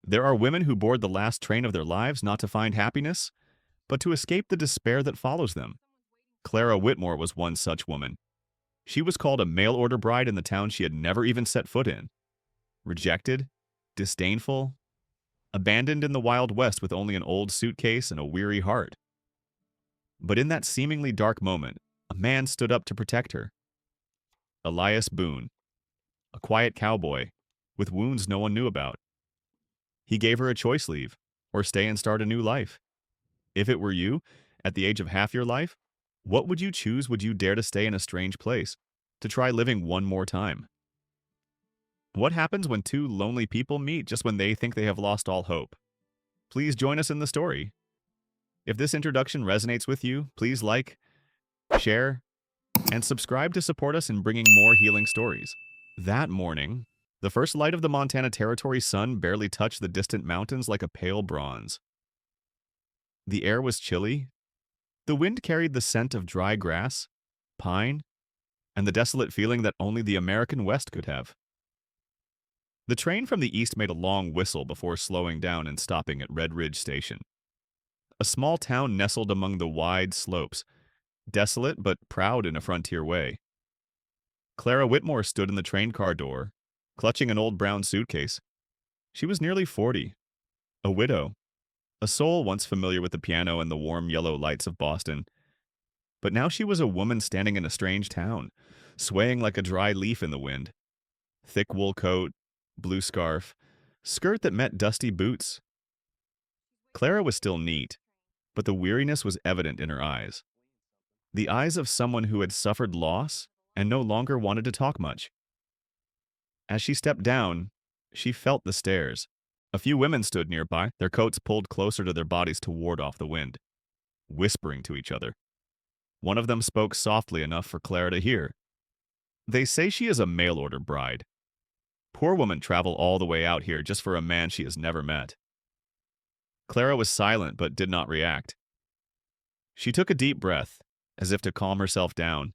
There are women who board the last train of their lives not to find happiness, but to escape the despair that follows them. Clara Whitmore was one such woman. She was called a mail-order bride in the town she had never even set foot in. Rejected, disdainful, abandoned in the Wild West with only an old suitcase and a weary heart. But in that seemingly dark moment, a man stood up to protect her. Elias Boone, a quiet cowboy, with wounds no one knew about. He gave her a choice leave, or stay and start a new life. If it were you, at the age of half your life, what would you choose? Would you dare to stay in a strange place, to try living one more time? What happens when two lonely people meet just when they think they have lost all hope? Please join us in the story. If this introduction resonates with you, please like, share, and subscribe to support us in bringing more healing stories. That morning, the first light of the Montana Territory sun barely touched the distant mountains like a pale bronze. The air was chilly. The wind carried the scent of dry grass, pine, and the desolate feeling that only the American West could have. The train from the east made a long whistle before slowing down and stopping at Red Ridge Station. A small town nestled among the wide slopes, desolate but proud in a frontier way. Clara Whitmore stood in the train car door, clutching an old brown suitcase. She was nearly 40, a widow, a soul once familiar with the piano and the warm yellow lights of Boston. But now she was a woman standing in a strange town, swaying like a dry leaf in the wind. Thick wool coat, blue scarf, skirt that met dusty boots. Clara was still neat, but the weariness was evident in her eyes. The eyes of someone who had suffered loss and no longer wanted to talk much. As she stepped down, she felt the stares. A few women stood nearby, their coats pulled closer to their bodies to ward off the wind, whispering to each other. One of them spoke softly enough for Clara to hear. "They say she is a mail-order bride. Poor woman travel all the way out here just for a man she has never met." Clara was silent but did not react. She took a deep breath, as if to calm herself down,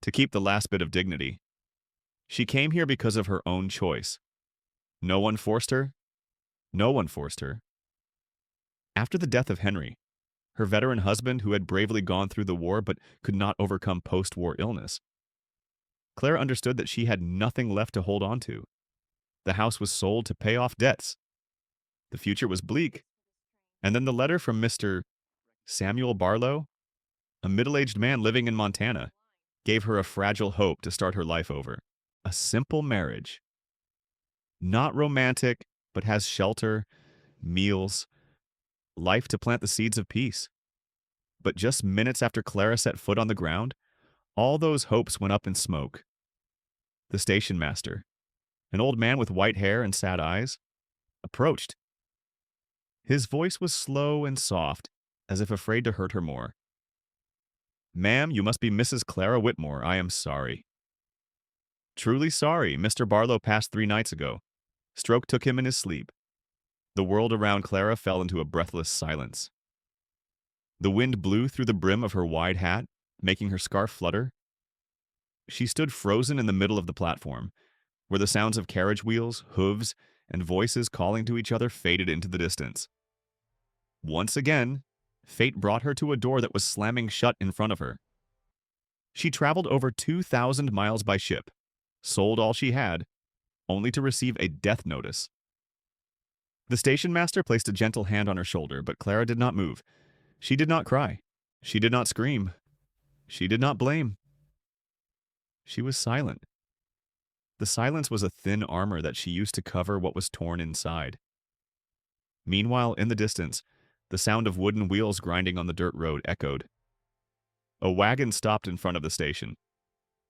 to keep the last bit of dignity. She came here because of her own choice. No one forced her. No one forced her. After the death of Henry, her veteran husband who had bravely gone through the war but could not overcome post-war illness, Clara understood that she had nothing left to hold on to. The house was sold to pay off debts. The future was bleak. And then the letter from Mr. Samuel Barlow, a middle-aged man living in Montana, gave her a fragile hope to start her life over. A simple marriage. Not romantic, but has shelter, meals, life to plant the seeds of peace. But just minutes after Clara set foot on the ground, all those hopes went up in smoke. The station master, an old man with white hair and sad eyes, approached. His voice was slow and soft, as if afraid to hurt her more. "Ma'am, you must be Mrs. Clara Whitmore. I am sorry." "Truly sorry. Mr. Barlow passed 3 nights ago. Stroke took him in his sleep." The world around Clara fell into a breathless silence. The wind blew through the brim of her wide hat, making her scarf flutter. She stood frozen in the middle of the platform, where the sounds of carriage wheels, hooves, and voices calling to each other faded into the distance. Once again, fate brought her to a door that was slamming shut in front of her. She traveled over 2,000 miles by ship, sold all she had, only to receive a death notice. The station master placed a gentle hand on her shoulder, but Clara did not move. She did not cry. She did not scream. She did not blame. She was silent. The silence was a thin armor that she used to cover what was torn inside. Meanwhile, in the distance, the sound of wooden wheels grinding on the dirt road echoed. A wagon stopped in front of the station,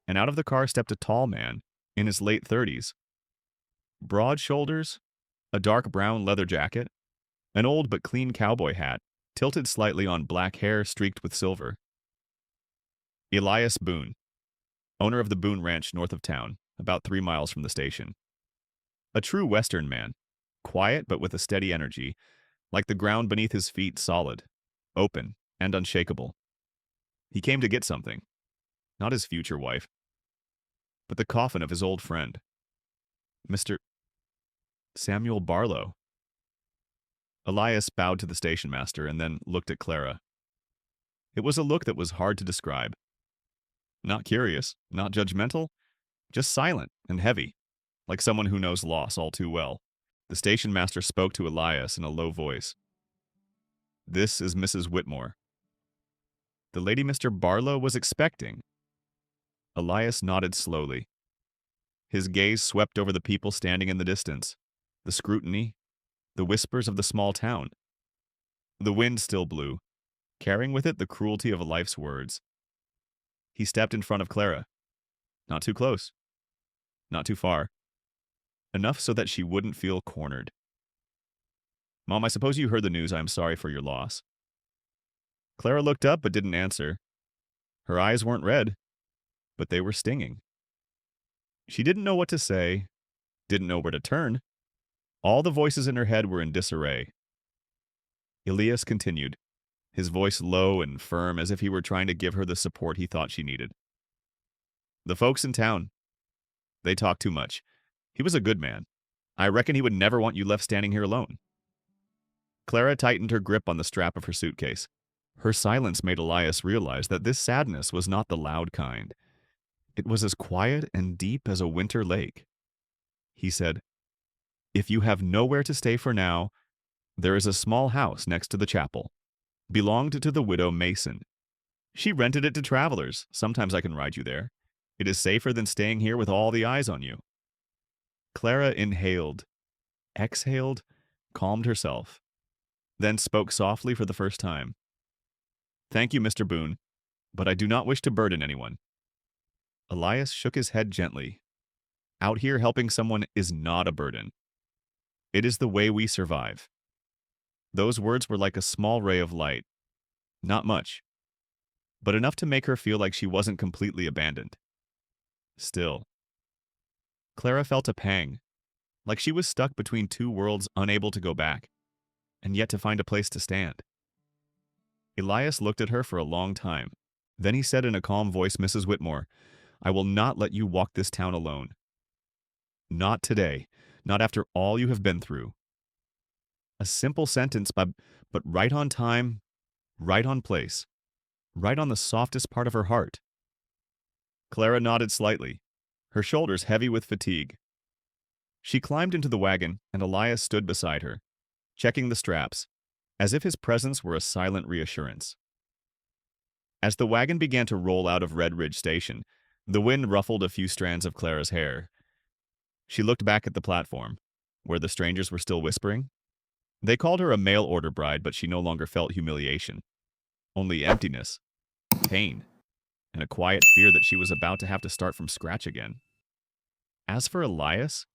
and out of the car stepped a tall man, in his late 30s. Broad shoulders, a dark brown leather jacket, an old but clean cowboy hat, tilted slightly on black hair streaked with silver. Elias Boone, owner of the Boone Ranch north of town, about 3 miles from the station. A true Western man, quiet but with a steady energy, like the ground beneath his feet solid, open, and unshakable. He came to get something, not his future wife, but the coffin of his old friend, Mr. Samuel Barlow. Elias bowed to the station master and then looked at Clara. It was a look that was hard to describe. Not curious, not judgmental, just silent and heavy, like someone who knows loss all too well. The station master spoke to Elias in a low voice. "This is Mrs. Whitmore." The lady Mr. Barlow was expecting. Elias nodded slowly. His gaze swept over the people standing in the distance, the scrutiny, the whispers of the small town. The wind still blew, carrying with it the cruelty of a life's words. He stepped in front of Clara. Not too close. Not too far. Enough so that she wouldn't feel cornered. "Mom, I suppose you heard the news. I am sorry for your loss." Clara looked up but didn't answer. Her eyes weren't red, but they were stinging. She didn't know what to say, didn't know where to turn. All the voices in her head were in disarray. Elias continued, his voice low and firm as if he were trying to give her the support he thought she needed. "The folks in town, they talk too much. He was a good man. I reckon he would never want you left standing here alone." Clara tightened her grip on the strap of her suitcase. Her silence made Elias realize that this sadness was not the loud kind. It was as quiet and deep as a winter lake. He said, "If you have nowhere to stay for now, there is a small house next to the chapel. Belonged to the widow Mason. She rented it to travelers. Sometimes I can ride you there. It is safer than staying here with all the eyes on you." Clara inhaled, exhaled, calmed herself, then spoke softly for the first time. "Thank you, Mr. Boone, but I do not wish to burden anyone." Elias shook his head gently. Out here helping someone is not a burden. It is the way we survive. Those words were like a small ray of light. Not much, but enough to make her feel like she wasn't completely abandoned. Still, Clara felt a pang, like she was stuck between two worlds, unable to go back, and yet to find a place to stand. Elias looked at her for a long time. Then he said in a calm voice, "Mrs. Whitmore, I will not let you walk this town alone. Not today, not after all you have been through." A simple sentence, but right on time, right on place, right on the softest part of her heart. Clara nodded slightly, her shoulders heavy with fatigue. She climbed into the wagon, and Elias stood beside her, checking the straps, as if his presence were a silent reassurance. As the wagon began to roll out of Red Ridge Station, the wind ruffled a few strands of Clara's hair. She looked back at the platform, where the strangers were still whispering. They called her a mail-order bride, but she no longer felt humiliation. Only emptiness, pain, and a quiet fear that she was about to have to start from scratch again. As for Elias,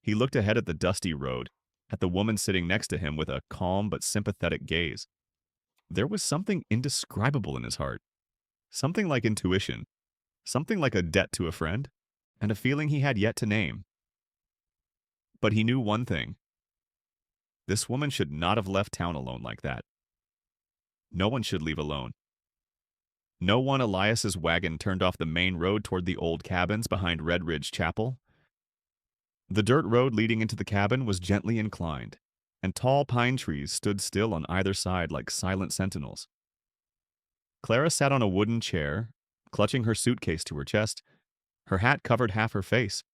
he looked ahead at the dusty road, at the woman sitting next to him with a calm but sympathetic gaze. There was something indescribable in his heart. Something like intuition, something like a debt to a friend, and a feeling he had yet to name. But he knew one thing. This woman should not have left town alone like that. No one should leave alone. No one. Elias's wagon turned off the main road toward the old cabins behind Red Ridge Chapel. The dirt road leading into the cabin was gently inclined, and tall pine trees stood still on either side like silent sentinels. Clara sat on a wooden chair, clutching her suitcase to her chest. Her hat covered half her face,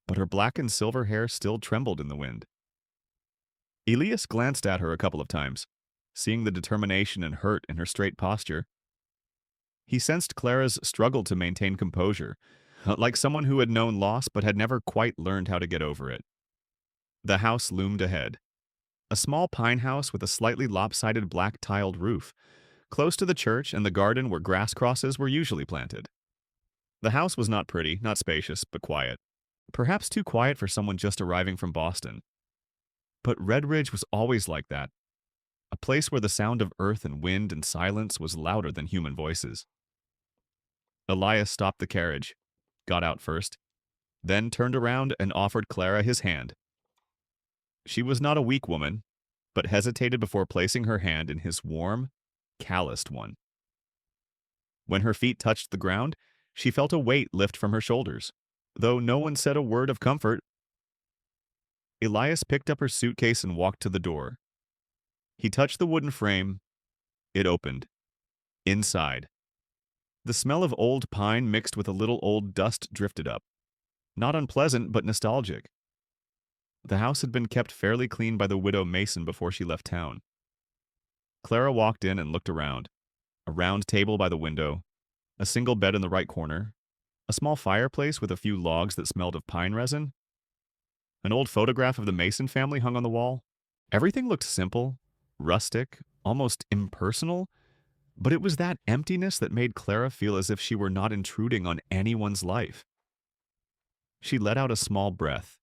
but her black and silver hair still trembled in the wind. Elias glanced at her a couple of times, seeing the determination and hurt in her straight posture. He sensed Clara's struggle to maintain composure, like someone who had known loss but had never quite learned how to get over it. The house loomed ahead. A small pine house with a slightly lopsided black-tiled roof, close to the church and the garden where grass crosses were usually planted. The house was not pretty, not spacious, but quiet. Perhaps too quiet for someone just arriving from Boston. But Red Ridge was always like that, a place where the sound of earth and wind and silence was louder than human voices. Elias stopped the carriage, got out first, then turned around and offered Clara his hand. She was not a weak woman, but hesitated before placing her hand in his warm, calloused one. When her feet touched the ground, she felt a weight lift from her shoulders, though no one said a word of comfort. Elias picked up her suitcase and walked to the door. He touched the wooden frame. It opened. Inside, the smell of old pine mixed with a little old dust drifted up. Not unpleasant, but nostalgic. The house had been kept fairly clean by the widow Mason before she left town. Clara walked in and looked around. A round table by the window, a single bed in the right corner, a small fireplace with a few logs that smelled of pine resin, an old photograph of the Mason family hung on the wall. Everything looked simple, rustic, almost impersonal, but it was that emptiness that made Clara feel as if she were not intruding on anyone's life. She let out a small breath.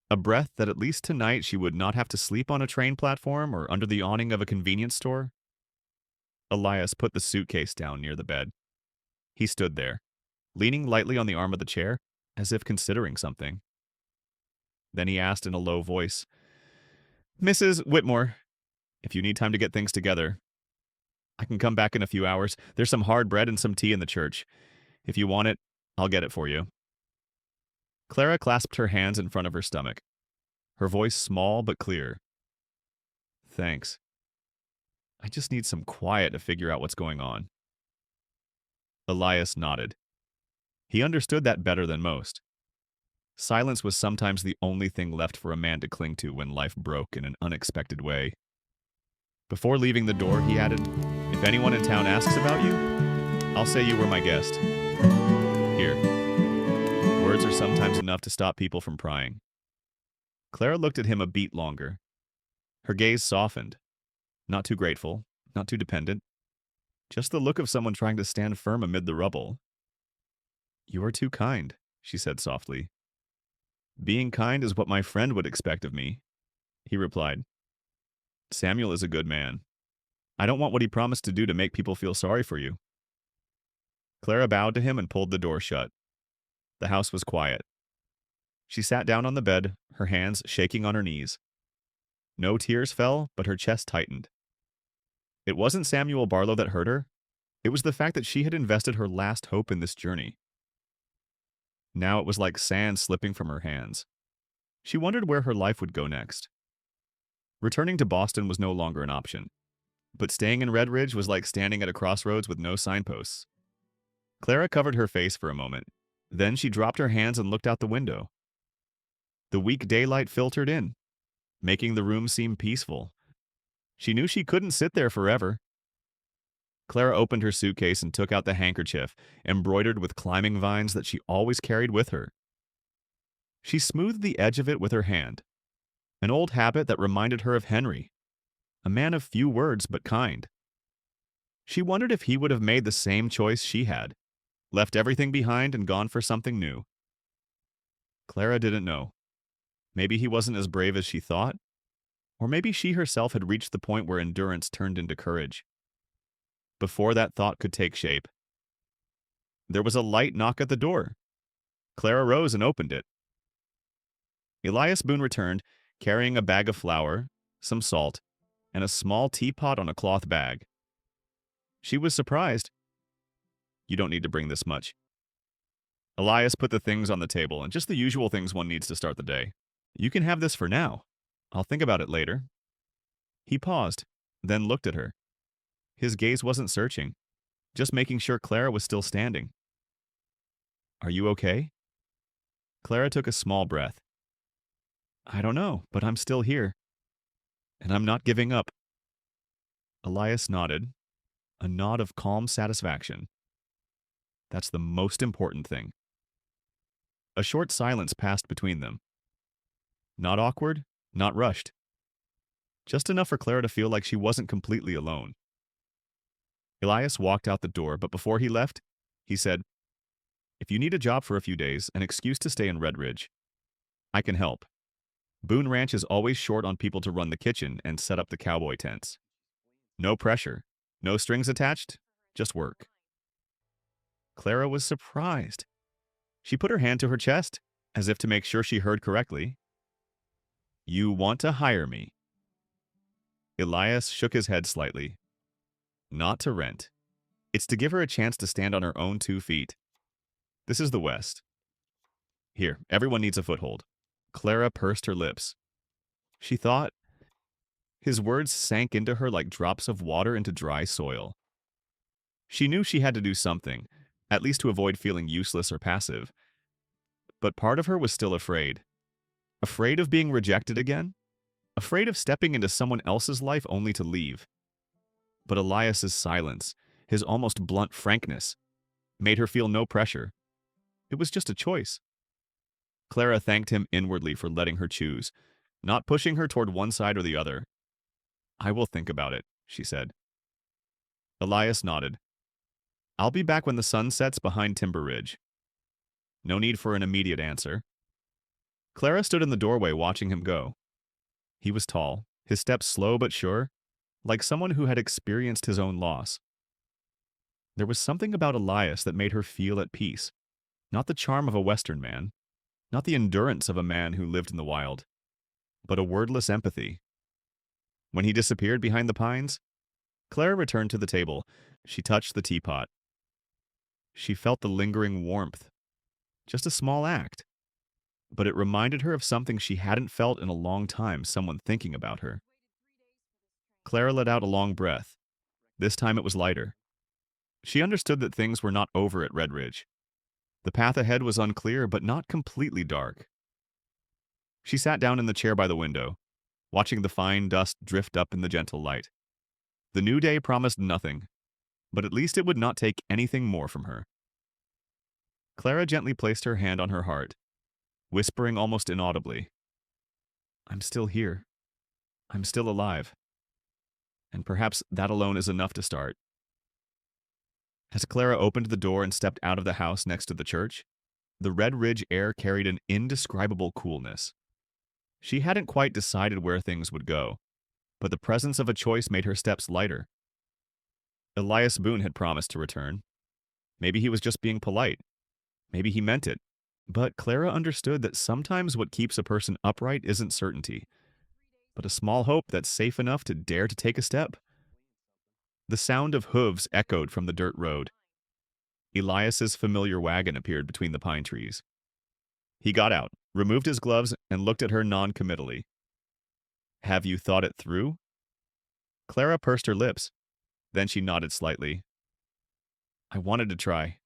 A breath that at least tonight she would not have to sleep on a train platform or under the awning of a convenience store. Elias put the suitcase down near the bed. He stood there, leaning lightly on the arm of the chair, as if considering something. Then he asked in a low voice, "Mrs. Whitmore, if you need time to get things together, I can come back in a few hours. There's some hard bread and some tea in the church. If you want it, I'll get it for you." Clara clasped her hands in front of her stomach, her voice small but clear. "Thanks. I just need some quiet to figure out what's going on." Elias nodded. He understood that better than most. Silence was sometimes the only thing left for a man to cling to when life broke in an unexpected way. Before leaving the door, he added, "If anyone in town asks about you, I'll say you were my guest. Here. Words are sometimes enough to stop people from prying." Clara looked at him a beat longer. Her gaze softened. Not too grateful, not too dependent. Just the look of someone trying to stand firm amid the rubble. "You are too kind," she said softly. "Being kind is what my friend would expect of me," he replied. "Samuel is a good man. I don't want what he promised to do to make people feel sorry for you." Clara bowed to him and pulled the door shut. The house was quiet. She sat down on the bed, her hands shaking on her knees. No tears fell, but her chest tightened. It wasn't Samuel Barlow that hurt her. It was the fact that she had invested her last hope in this journey. Now it was like sand slipping from her hands. She wondered where her life would go next. Returning to Boston was no longer an option. But staying in Red Ridge was like standing at a crossroads with no signposts. Clara covered her face for a moment. Then she dropped her hands and looked out the window. The weak daylight filtered in, making the room seem peaceful. She knew she couldn't sit there forever. Clara opened her suitcase and took out the handkerchief, embroidered with climbing vines that she always carried with her. She smoothed the edge of it with her hand, an old habit that reminded her of Henry, a man of few words but kind. She wondered if he would have made the same choice she had, left everything behind and gone for something new. Clara didn't know. Maybe he wasn't as brave as she thought, or maybe she herself had reached the point where endurance turned into courage. Before that thought could take shape, there was a light knock at the door. Clara rose and opened it. Elias Boone returned, carrying a bag of flour, some salt, and a small teapot on a cloth bag. She was surprised. "You don't need to bring this much." Elias put the things on the table, and just the usual things one needs to start the day. "You can have this for now. I'll think about it later." He paused, then looked at her. His gaze wasn't searching, just making sure Clara was still standing. "Are you okay?" Clara took a small breath. "I don't know, but I'm still here. And I'm not giving up." Elias nodded, a nod of calm satisfaction. That's the most important thing. A short silence passed between them. Not awkward, not rushed. Just enough for Clara to feel like she wasn't completely alone. Elias walked out the door, but before he left, he said, "If you need a job for a few days, an excuse to stay in Red Ridge, I can help. Boone Ranch is always short on people to run the kitchen and set up the cowboy tents. No pressure, no strings attached, just work." Clara was surprised. She put her hand to her chest, as if to make sure she heard correctly. "You want to hire me?" Elias shook his head slightly. "Not to rent. It's to give her a chance to stand on her own 2 feet. This is the West. Here, everyone needs a foothold." Clara pursed her lips. She thought His words sank into her like drops of water into dry soil. She knew she had to do something, at least to avoid feeling useless or passive. But part of her was still afraid. Afraid of being rejected again? Afraid of stepping into someone else's life only to leave. But Elias's silence, his almost blunt frankness, made her feel no pressure. It was just a choice. Clara thanked him inwardly for letting her choose, not pushing her toward one side or the other. "I will think about it," she said. Elias nodded. "I'll be back when the sun sets behind Timber Ridge." No need for an immediate answer. Clara stood in the doorway watching him go. He was tall, his steps slow but sure, like someone who had experienced his own loss. There was something about Elias that made her feel at peace. Not the charm of a Western man, not the endurance of a man who lived in the wild, but a wordless empathy. When he disappeared behind the pines, Clara returned to the table. She touched the teapot. She felt the lingering warmth. Just a small act. But it reminded her of something she hadn't felt in a long time, someone thinking about her. Clara let out a long breath. This time it was lighter. She understood that things were not over at Red Ridge. The path ahead was unclear, but not completely dark. She sat down in the chair by the window, watching the fine dust drift up in the gentle light. The new day promised nothing, but at least it would not take anything more from her. Clara gently placed her hand on her heart, whispering almost inaudibly, "I'm still here. I'm still alive." And perhaps that alone is enough to start. As Clara opened the door and stepped out of the house next to the church, the Red Ridge air carried an indescribable coolness. She hadn't quite decided where things would go, but the presence of a choice made her steps lighter. Elias Boone had promised to return. Maybe he was just being polite. Maybe he meant it. But Clara understood that sometimes what keeps a person upright isn't certainty, but a small hope that's safe enough to dare to take a step. The sound of hooves echoed from the dirt road. Elias's familiar wagon appeared between the pine trees. He got out, removed his gloves, and looked at her non-committally. "Have you thought it through?" Clara pursed her lips. Then she nodded slightly. "I wanted to try.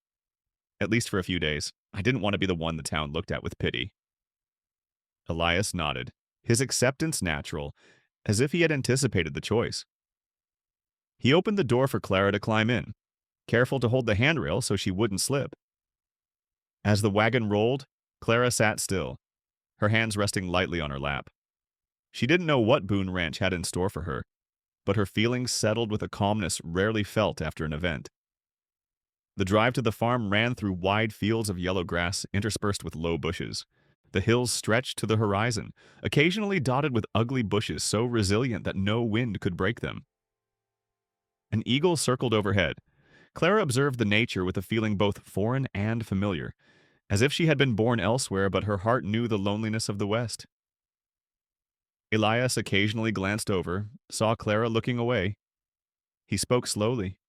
At least for a few days. I didn't want to be the one the town looked at with pity." Elias nodded, his acceptance natural, as if he had anticipated the choice. He opened the door for Clara to climb in, careful to hold the handrail so she wouldn't slip. As the wagon rolled, Clara sat still, her hands resting lightly on her lap. She didn't know what Boone Ranch had in store for her, but her feelings settled with a calmness rarely felt after an event. The drive to the farm ran through wide fields of yellow grass interspersed with low bushes. The hills stretched to the horizon, occasionally dotted with ugly bushes so resilient that no wind could break them. An eagle circled overhead. Clara observed the nature with a feeling both foreign and familiar, as if she had been born elsewhere but her heart knew the loneliness of the West. Elias occasionally glanced over, saw Clara looking away. He spoke slowly.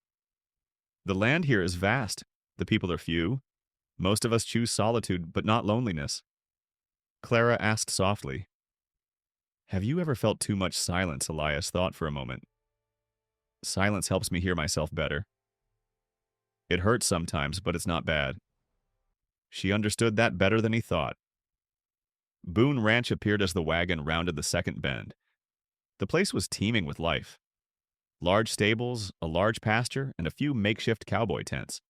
"The land here is vast. The people are few. Most of us choose solitude, but not loneliness." Clara asked softly, "Have you ever felt too much silence?" Elias thought for a moment. "Silence helps me hear myself better. It hurts sometimes, but it's not bad." She understood that better than he thought. Boone Ranch appeared as the wagon rounded the second bend. The place was teeming with life. Large stables, a large pasture, and a few makeshift cowboy tents.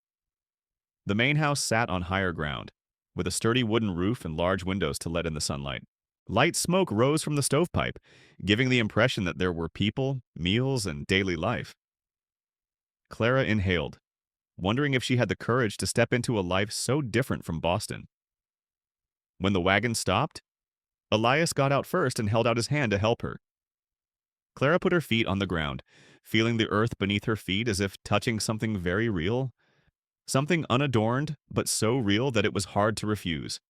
The main house sat on higher ground, with a sturdy wooden roof and large windows to let in the sunlight. Light smoke rose from the stovepipe, giving the impression that there were people, meals, and daily life. Clara inhaled, wondering if she had the courage to step into a life so different from Boston. When the wagon stopped, Elias got out first and held out his hand to help her. Clara put her feet on the ground, feeling the earth beneath her feet as if touching something very real, something unadorned but so real that it was hard to refuse.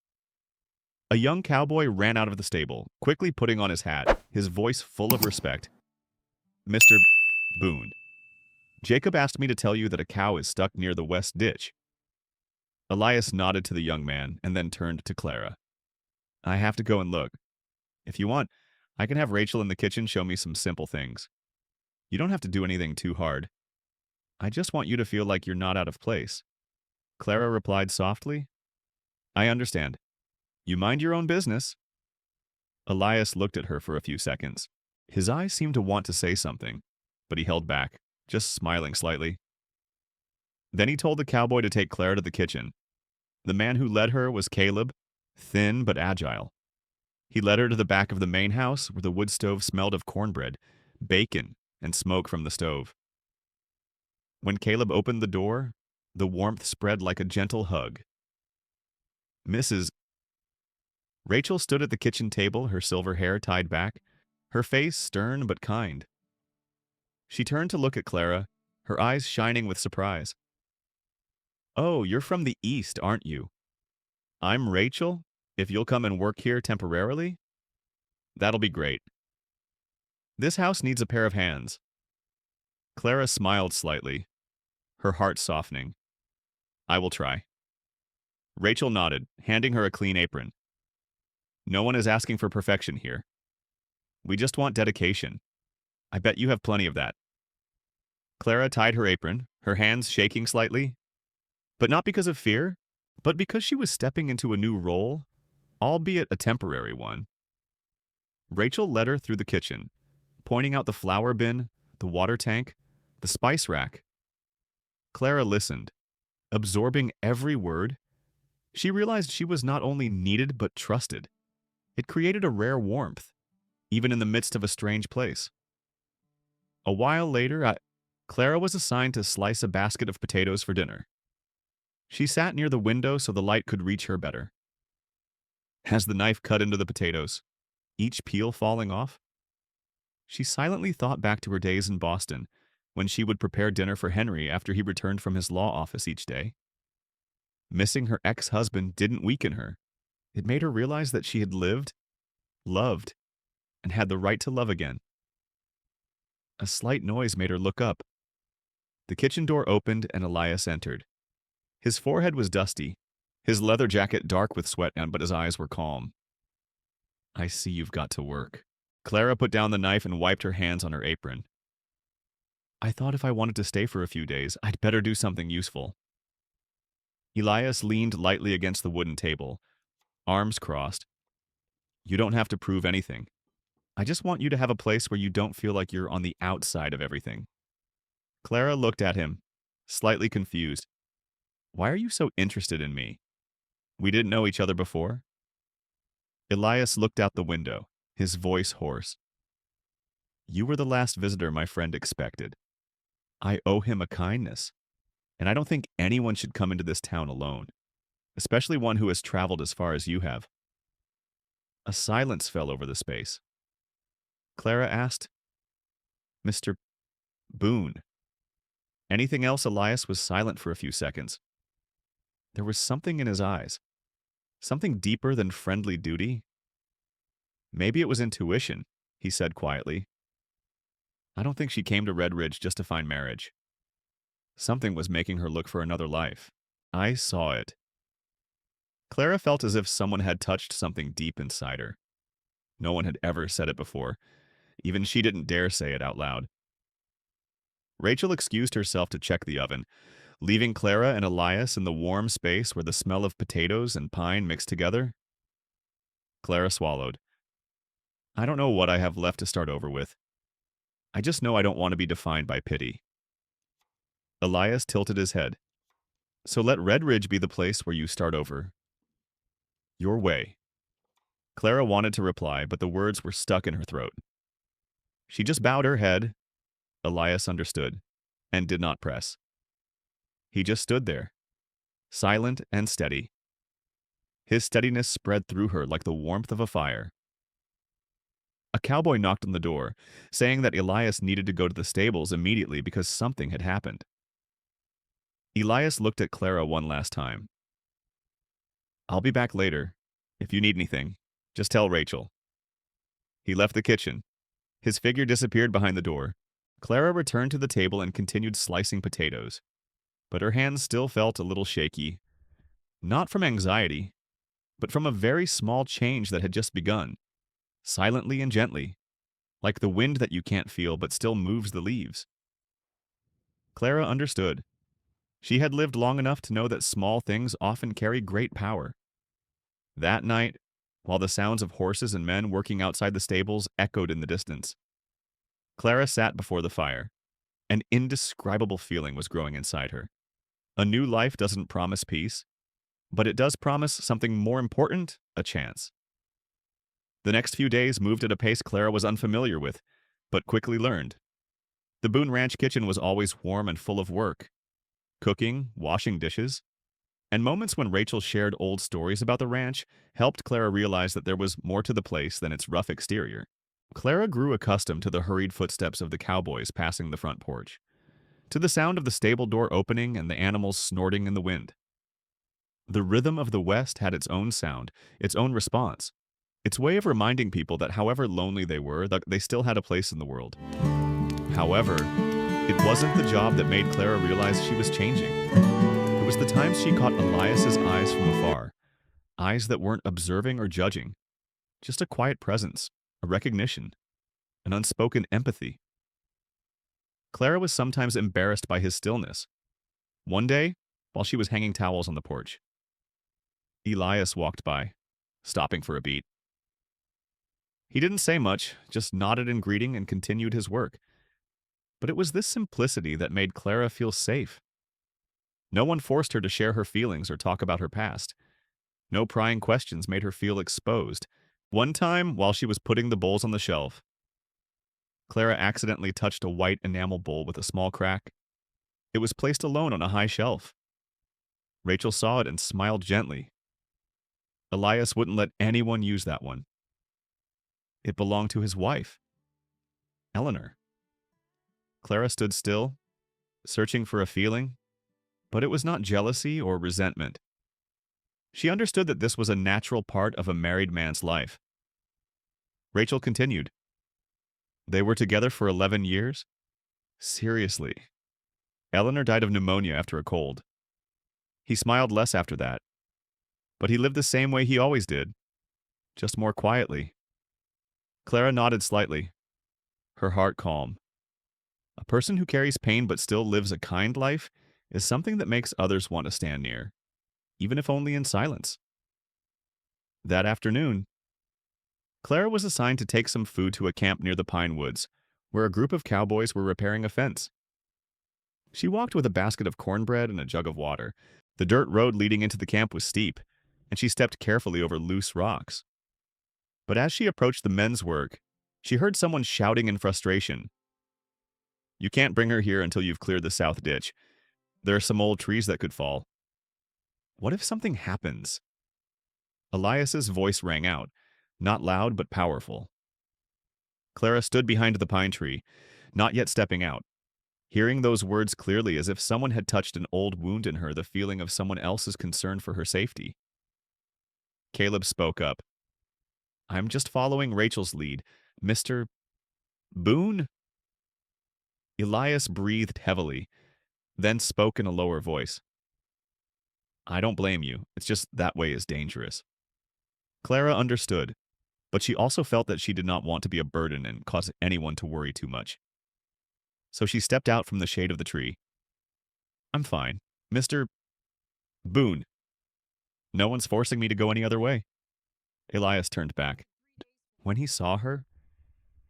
A young cowboy ran out of the stable, quickly putting on his hat, his voice full of respect. "Mr. Boone, Jacob asked me to tell you that a cow is stuck near the west ditch." Elias nodded to the young man and then turned to Clara. "I have to go and look. If you want, I can have Rachel in the kitchen show me some simple things. You don't have to do anything too hard. I just want you to feel like you're not out of place. Clara replied softly. I understand. You mind your own business. Elias looked at her for a few seconds. His eyes seemed to want to say something, but he held back, just smiling slightly. Then he told the cowboy to take Clara to the kitchen. The man who led her was Caleb, thin but agile. He led her to the back of the main house where the wood stove smelled of cornbread, bacon, and smoke from the stove. When Caleb opened the door, the warmth spread like a gentle hug. Mrs. Rachel stood at the kitchen table, her silver hair tied back, her face stern but kind. She turned to look at Clara, her eyes shining with surprise. Oh, you're from the East, aren't you? I'm Rachel. If you'll come and work here temporarily, that'll be great. This house needs a pair of hands. Clara smiled slightly, her heart softening. I will try. Rachel nodded, handing her a clean apron. No one is asking for perfection here. We just want dedication. I bet you have plenty of that. Clara tied her apron, her hands shaking slightly, but not because of fear, but because she was stepping into a new role, albeit a temporary one. Rachel led her through the kitchen, pointing out the flour bin, the water tank, the spice rack. Clara listened, absorbing every word. She realized she was not only needed but trusted. It created a rare warmth, even in the midst of a strange place. A while later, Clara was assigned to slice a basket of potatoes for dinner. She sat near the window so the light could reach her better. As the knife cut into the potatoes, each peel falling off, she silently thought back to her days in Boston, when she would prepare dinner for Henry after he returned from his law office each day. Missing her ex-husband didn't weaken her. It made her realize that she had lived, loved, and had the right to love again. A slight noise made her look up. The kitchen door opened and Elias entered. His forehead was dusty, his leather jacket dark with sweat, but his eyes were calm. I see you've got to work. Clara put down the knife and wiped her hands on her apron. I thought if I wanted to stay for a few days, I'd better do something useful. Elias leaned lightly against the wooden table, arms crossed. You don't have to prove anything. I just want you to have a place where you don't feel like you're on the outside of everything. Clara looked at him, slightly confused. Why are you so interested in me? We didn't know each other before. Elias looked out the window, his voice hoarse. You were the last visitor my friend expected. I owe him a kindness, and I don't think anyone should come into this town alone, especially one who has traveled as far as you have. A silence fell over the space. Clara asked, Mr. Boone. Anything else? Elias was silent for a few seconds. There was something in his eyes, something deeper than friendly duty. Maybe it was intuition, he said quietly. I don't think she came to Red Ridge just to find marriage. Something was making her look for another life. I saw it. Clara felt as if someone had touched something deep inside her. No one had ever said it before. Even she didn't dare say it out loud. Rachel excused herself to check the oven, leaving Clara and Elias in the warm space where the smell of potatoes and pine mixed together. Clara swallowed. I don't know what I have left to start over with. I just know I don't want to be defined by pity. Elias tilted his head. So let Red Ridge be the place where you start over. Your way. Clara wanted to reply, but the words were stuck in her throat. She just bowed her head. Elias understood, and did not press. He just stood there, silent and steady. His steadiness spread through her like the warmth of a fire. A cowboy knocked on the door, saying that Elias needed to go to the stables immediately because something had happened. Elias looked at Clara one last time. I'll be back later. If you need anything, just tell Rachel. He left the kitchen. His figure disappeared behind the door. Clara returned to the table and continued slicing potatoes, but her hands still felt a little shaky, not from anxiety, but from a very small change that had just begun. silently and gently, like the wind that you can't feel but still moves the leaves. Clara understood. She had lived long enough to know that small things often carry great power. That night, while the sounds of horses and men working outside the stables echoed in the distance, Clara sat before the fire. An indescribable feeling was growing inside her. A new life doesn't promise peace, but it does promise something more important, a chance. The next few days moved at a pace Clara was unfamiliar with, but quickly learned. The Boone Ranch kitchen was always warm and full of work, cooking, washing dishes, and moments when Rachel shared old stories about the ranch helped Clara realize that there was more to the place than its rough exterior. Clara grew accustomed to the hurried footsteps of the cowboys passing the front porch, to the sound of the stable door opening and the animals snorting in the wind. The rhythm of the West had its own sound, its own response, its way of reminding people that however lonely they were, that they still had a place in the world. However, it wasn't the job that made Clara realize she was changing. It was the times she caught Elias's eyes from afar, eyes that weren't observing or judging, just a quiet presence, a recognition, an unspoken empathy. Clara was sometimes embarrassed by his stillness. One day, while she was hanging towels on the porch, Elias walked by, stopping for a beat. He didn't say much, just nodded in greeting and continued his work. But it was this simplicity that made Clara feel safe. No one forced her to share her feelings or talk about her past. No prying questions made her feel exposed. One time, while she was putting the bowls on the shelf, Clara accidentally touched a white enamel bowl with a small crack. It was placed alone on a high shelf. Rachel saw it and smiled gently. Elias wouldn't let anyone use that one. It belonged to his wife, Eleanor. Clara stood still, searching for a feeling, but it was not jealousy or resentment. She understood that this was a natural part of a married man's life. Rachel continued. They were together for 11 years? Seriously. Eleanor died of pneumonia after a cold. He smiled less after that, but he lived the same way he always did, just more quietly. Clara nodded slightly, her heart calm. A person who carries pain but still lives a kind life is something that makes others want to stand near, even if only in silence. That afternoon, Clara was assigned to take some food to a camp near the pine woods, where a group of cowboys were repairing a fence. She walked with a basket of cornbread and a jug of water. The dirt road leading into the camp was steep, and she stepped carefully over loose rocks. But as she approached the men's work, she heard someone shouting in frustration. "You can't bring her here until you've cleared the south ditch. There are some old trees that could fall." What if something happens? Elias's voice rang out, not loud but powerful. Clara stood behind the pine tree, not yet stepping out, hearing those words clearly as if someone had touched an old wound in her, the feeling of someone else's concern for her safety. Caleb spoke up. "I'm just following Rachel's lead. Mr. Boone?" Elias breathed heavily, then spoke in a lower voice. "I don't blame you. It's just that way is dangerous." Clara understood, but she also felt that she did not want to be a burden and cause anyone to worry too much. So she stepped out from the shade of the tree. "I'm fine. Mr. Boone. No one's forcing me to go any other way." Elias turned back. When he saw her,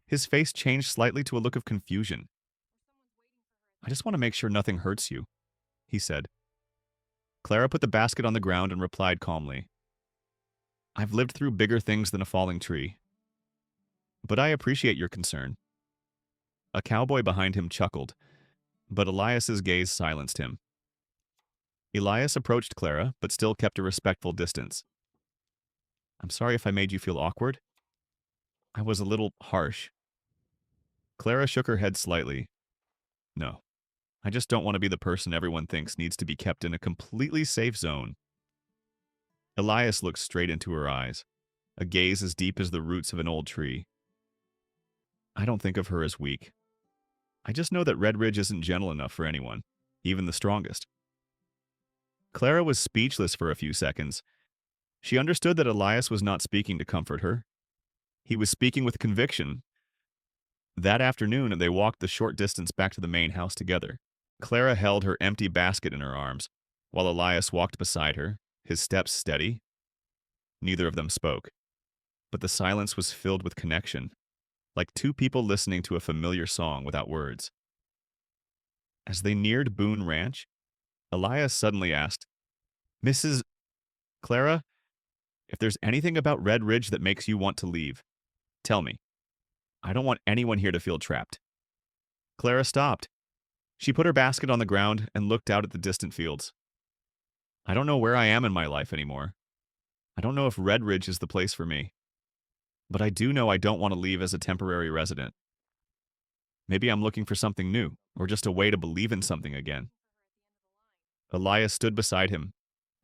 his face changed slightly to a look of confusion. "I just want to make sure nothing hurts you," he said. Clara put the basket on the ground and replied calmly. "I've lived through bigger things than a falling tree. But I appreciate your concern." A cowboy behind him chuckled, but Elias's gaze silenced him. Elias approached Clara, but still kept a respectful distance. "I'm sorry if I made you feel awkward. I was a little harsh." Clara shook her head slightly. "No, I just don't want to be the person everyone thinks needs to be kept in a completely safe zone." Elias looked straight into her eyes, a gaze as deep as the roots of an old tree. "I don't think of her as weak. I just know that Red Ridge isn't gentle enough for anyone, even the strongest." Clara was speechless for a few seconds. She understood that Elias was not speaking to comfort her. He was speaking with conviction. That afternoon, they walked the short distance back to the main house together. Clara held her empty basket in her arms, while Elias walked beside her, his steps steady. Neither of them spoke, but the silence was filled with connection, like two people listening to a familiar song without words. As they neared Boone Ranch, Elias suddenly asked, "Mrs. Clara, if there's anything about Red Ridge that makes you want to leave, tell me. I don't want anyone here to feel trapped." Clara stopped. She put her basket on the ground and looked out at the distant fields. "I don't know where I am in my life anymore. I don't know if Red Ridge is the place for me. But I do know I don't want to leave as a temporary resident. Maybe I'm looking for something new, or just a way to believe in something again." Elias stood beside him,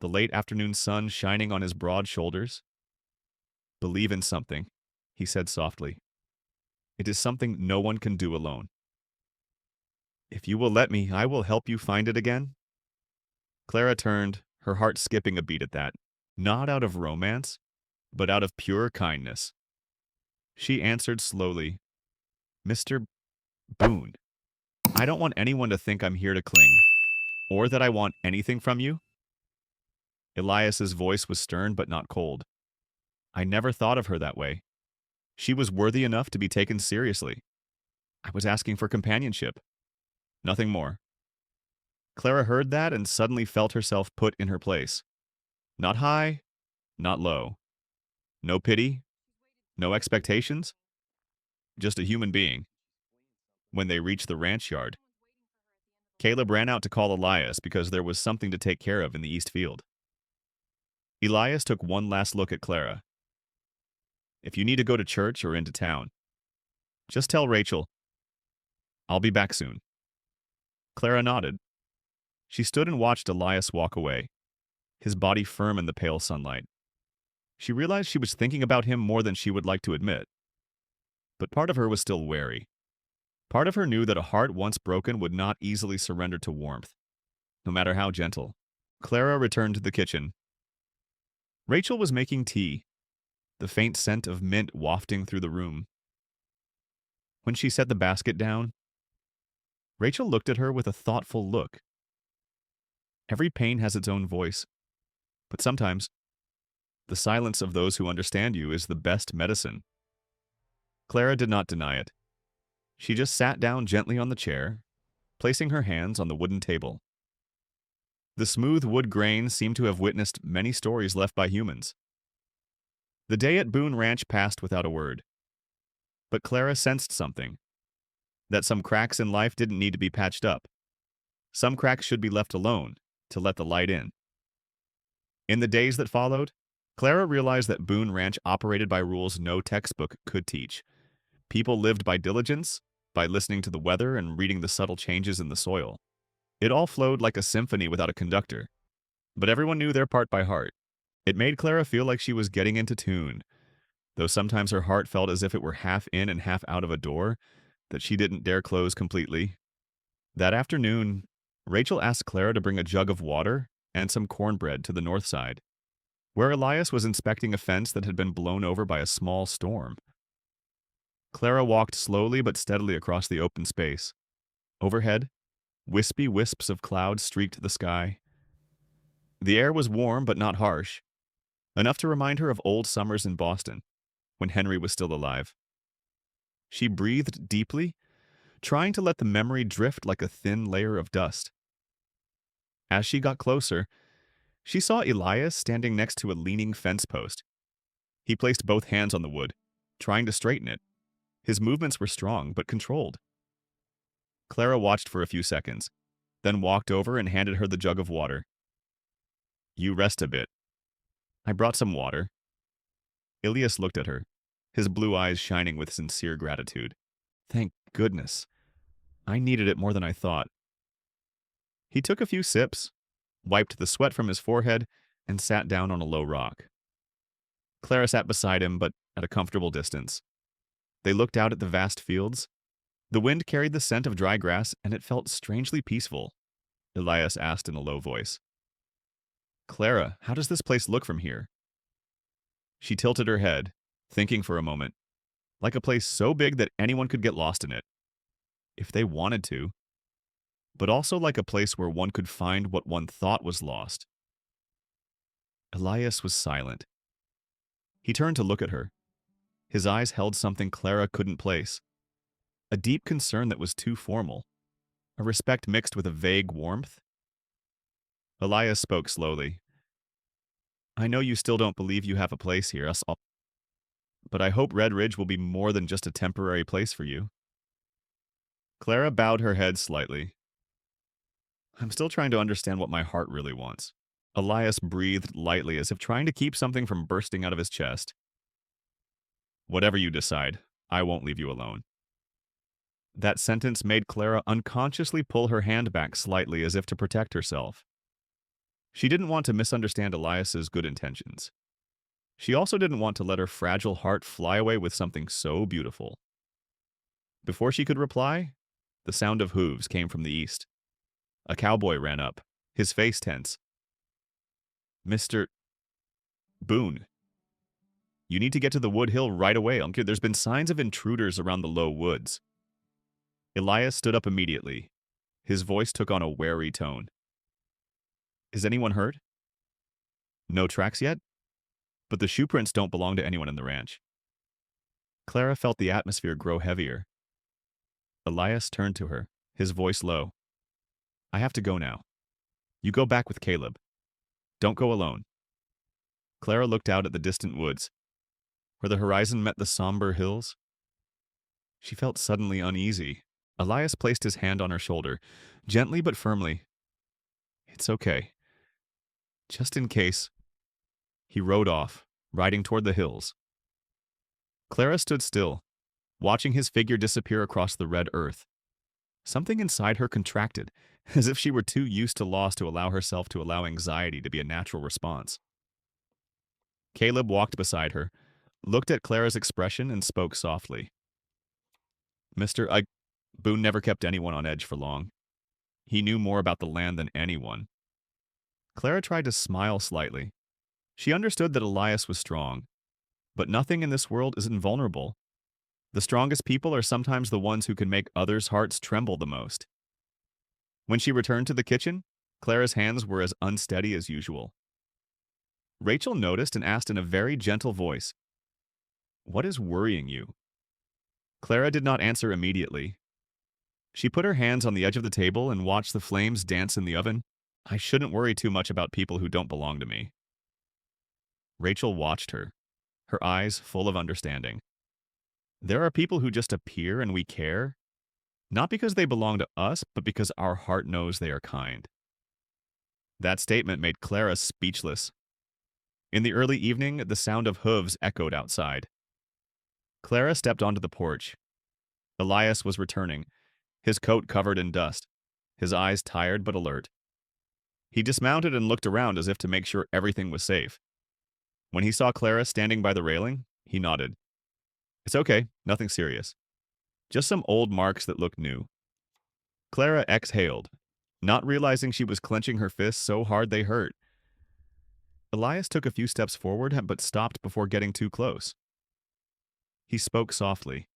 the late afternoon sun shining on his broad shoulders. "Believe in something," he said softly. "It is something no one can do alone. If you will let me, I will help you find it again." Clara turned, her heart skipping a beat at that, not out of romance, but out of pure kindness. She answered slowly, "Mr. Boone, I don't want anyone to think I'm here to cling, or that I want anything from you." Elias's voice was stern but not cold. "I never thought of her that way. She was worthy enough to be taken seriously. I was asking for companionship. Nothing more." Clara heard that and suddenly felt herself put in her place. Not high, not low. No pity, no expectations, just a human being. When they reached the ranch yard, Caleb ran out to call Elias because there was something to take care of in the east field. Elias took one last look at Clara. "If you need to go to church or into town, just tell Rachel. I'll be back soon." Clara nodded. She stood and watched Elias walk away, his body firm in the pale sunlight. She realized she was thinking about him more than she would like to admit. But part of her was still wary. Part of her knew that a heart once broken would not easily surrender to warmth, no matter how gentle. Clara returned to the kitchen. Rachel was making tea, the faint scent of mint wafting through the room. When she set the basket down, Rachel looked at her with a thoughtful look. Every pain has its own voice, but sometimes the silence of those who understand you is the best medicine. Clara did not deny it. She just sat down gently on the chair, placing her hands on the wooden table. The smooth wood grain seemed to have witnessed many stories left by humans. The day at Boone Ranch passed without a word. But Clara sensed something. That some cracks in life didn't need to be patched up. Some cracks should be left alone to let the light in. In the days that followed, Clara realized that Boone Ranch operated by rules no textbook could teach. People lived by diligence, by listening to the weather and reading the subtle changes in the soil. It all flowed like a symphony without a conductor, but everyone knew their part by heart. It made Clara feel like she was getting into tune, though sometimes her heart felt as if it were half in and half out of a door that she didn't dare close completely. That afternoon, Rachel asked Clara to bring a jug of water and some cornbread to the north side, where Elias was inspecting a fence that had been blown over by a small storm. Clara walked slowly but steadily across the open space. Overhead, wispy wisps of cloud streaked the sky. The air was warm but not harsh, enough to remind her of old summers in Boston, when Henry was still alive. She breathed deeply, trying to let the memory drift like a thin layer of dust. As she got closer, she saw Elias standing next to a leaning fence post. He placed both hands on the wood, trying to straighten it. His movements were strong but controlled. Clara watched for a few seconds, then walked over and handed her the jug of water. "You rest a bit. I brought some water." Elias looked at her, his blue eyes shining with sincere gratitude. "Thank goodness. I needed it more than I thought." He took a few sips, wiped the sweat from his forehead, and sat down on a low rock. Clara sat beside him, but at a comfortable distance. They looked out at the vast fields. The wind carried the scent of dry grass, and it felt strangely peaceful. Elias asked in a low voice, "Clara, how does this place look from here?" She tilted her head, thinking for a moment, like a place so big that anyone could get lost in it, if they wanted to, but also like a place where one could find what one thought was lost. Elias was silent. He turned to look at her. His eyes held something Clara couldn't place, a deep concern that was too formal, a respect mixed with a vague warmth. Elias spoke slowly. I know you still don't believe you have a place here, but I hope Red Ridge will be more than just a temporary place for you. Clara bowed her head slightly. I'm still trying to understand what my heart really wants. Elias breathed lightly as if trying to keep something from bursting out of his chest. Whatever you decide, I won't leave you alone. That sentence made Clara unconsciously pull her hand back slightly as if to protect herself. She didn't want to misunderstand Elias's good intentions. She also didn't want to let her fragile heart fly away with something so beautiful. Before she could reply, the sound of hooves came from the east. A cowboy ran up, his face tense. Mr. Boone, you need to get to the Wood Hill right away. There's been signs of intruders around the low woods. Elias stood up immediately. His voice took on a wary tone. Is anyone hurt? No tracks yet? But the shoe prints don't belong to anyone in the ranch. Clara felt the atmosphere grow heavier. Elias turned to her, his voice low. I have to go now. You go back with Caleb. Don't go alone. Clara looked out at the distant woods, where the horizon met the somber hills. She felt suddenly uneasy. Elias placed his hand on her shoulder, gently but firmly. It's okay. Just in case. He rode off, riding toward the hills. Clara stood still, watching his figure disappear across the red earth. Something inside her contracted, as if she were too used to loss to allow herself to allow anxiety to be a natural response. Caleb walked beside her, looked at Clara's expression, and spoke softly. Boone never kept anyone on edge for long. He knew more about the land than anyone. Clara tried to smile slightly. She understood that Elias was strong, but nothing in this world is invulnerable. The strongest people are sometimes the ones who can make others' hearts tremble the most. When she returned to the kitchen, Clara's hands were as unsteady as usual. Rachel noticed and asked in a very gentle voice, What is worrying you? Clara did not answer immediately. She put her hands on the edge of the table and watched the flames dance in the oven. I shouldn't worry too much about people who don't belong to me. Rachel watched her, her eyes full of understanding. There are people who just appear and we care, not because they belong to us, but because our heart knows they are kind. That statement made Clara speechless. In the early evening, the sound of hooves echoed outside. Clara stepped onto the porch. Elias was returning, his coat covered in dust, his eyes tired but alert. He dismounted and looked around as if to make sure everything was safe. When he saw Clara standing by the railing, he nodded. It's okay, nothing serious. Just some old marks that look new. Clara exhaled, not realizing she was clenching her fists so hard they hurt. Elias took a few steps forward, but stopped before getting too close. He spoke softly.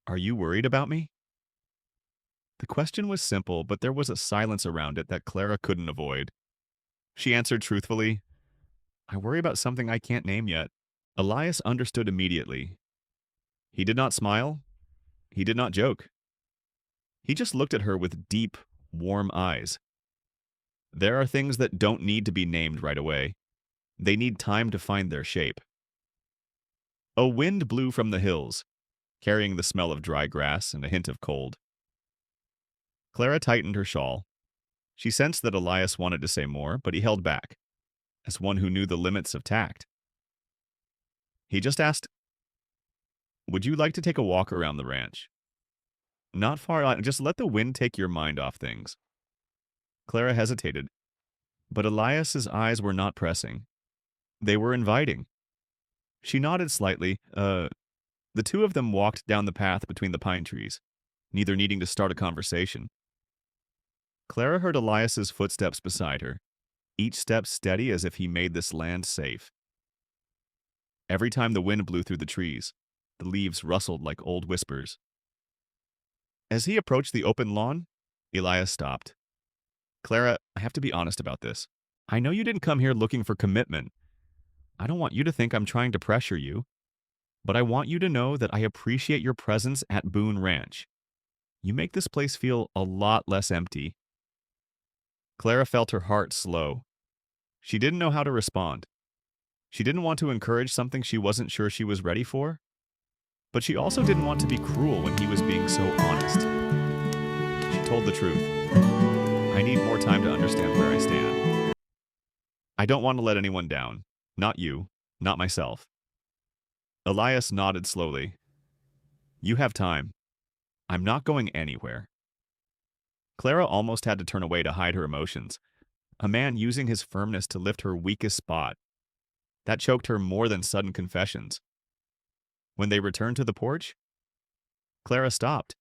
Are you worried about me? The question was simple, but there was a silence around it that Clara couldn't avoid. She answered truthfully, I worry about something I can't name yet. Elias understood immediately. He did not smile. He did not joke. He just looked at her with deep, warm eyes. There are things that don't need to be named right away. They need time to find their shape. A wind blew from the hills, carrying the smell of dry grass and a hint of cold. Clara tightened her shawl. She sensed that Elias wanted to say more, but he held back, as one who knew the limits of tact. He just asked, Would you like to take a walk around the ranch? Not far out, just let the wind take your mind off things. Clara hesitated, but Elias's eyes were not pressing. They were inviting. She nodded slightly. The two of them walked down the path between the pine trees, neither needing to start a conversation. Clara heard Elias's footsteps beside her, each step steady as if he made this land safe. Every time the wind blew through the trees, The leaves rustled like old whispers. As he approached the open lawn, Elias stopped. Clara, I have to be honest about this. I know you didn't come here looking for commitment. I don't want you to think I'm trying to pressure you, but I want you to know that I appreciate your presence at Boone Ranch. You make this place feel a lot less empty. Clara felt her heart slow. She didn't know how to respond. She didn't want to encourage something she wasn't sure she was ready for, but she also didn't want to be cruel when he was being so honest. She told the truth. I need more time to understand where I stand. I don't want to let anyone down. Not you, not myself. Elias nodded slowly. You have time. I'm not going anywhere. Clara almost had to turn away to hide her emotions. A man using his firmness to lift her weakest spot. That choked her more than sudden confessions. When they returned to the porch, Clara stopped.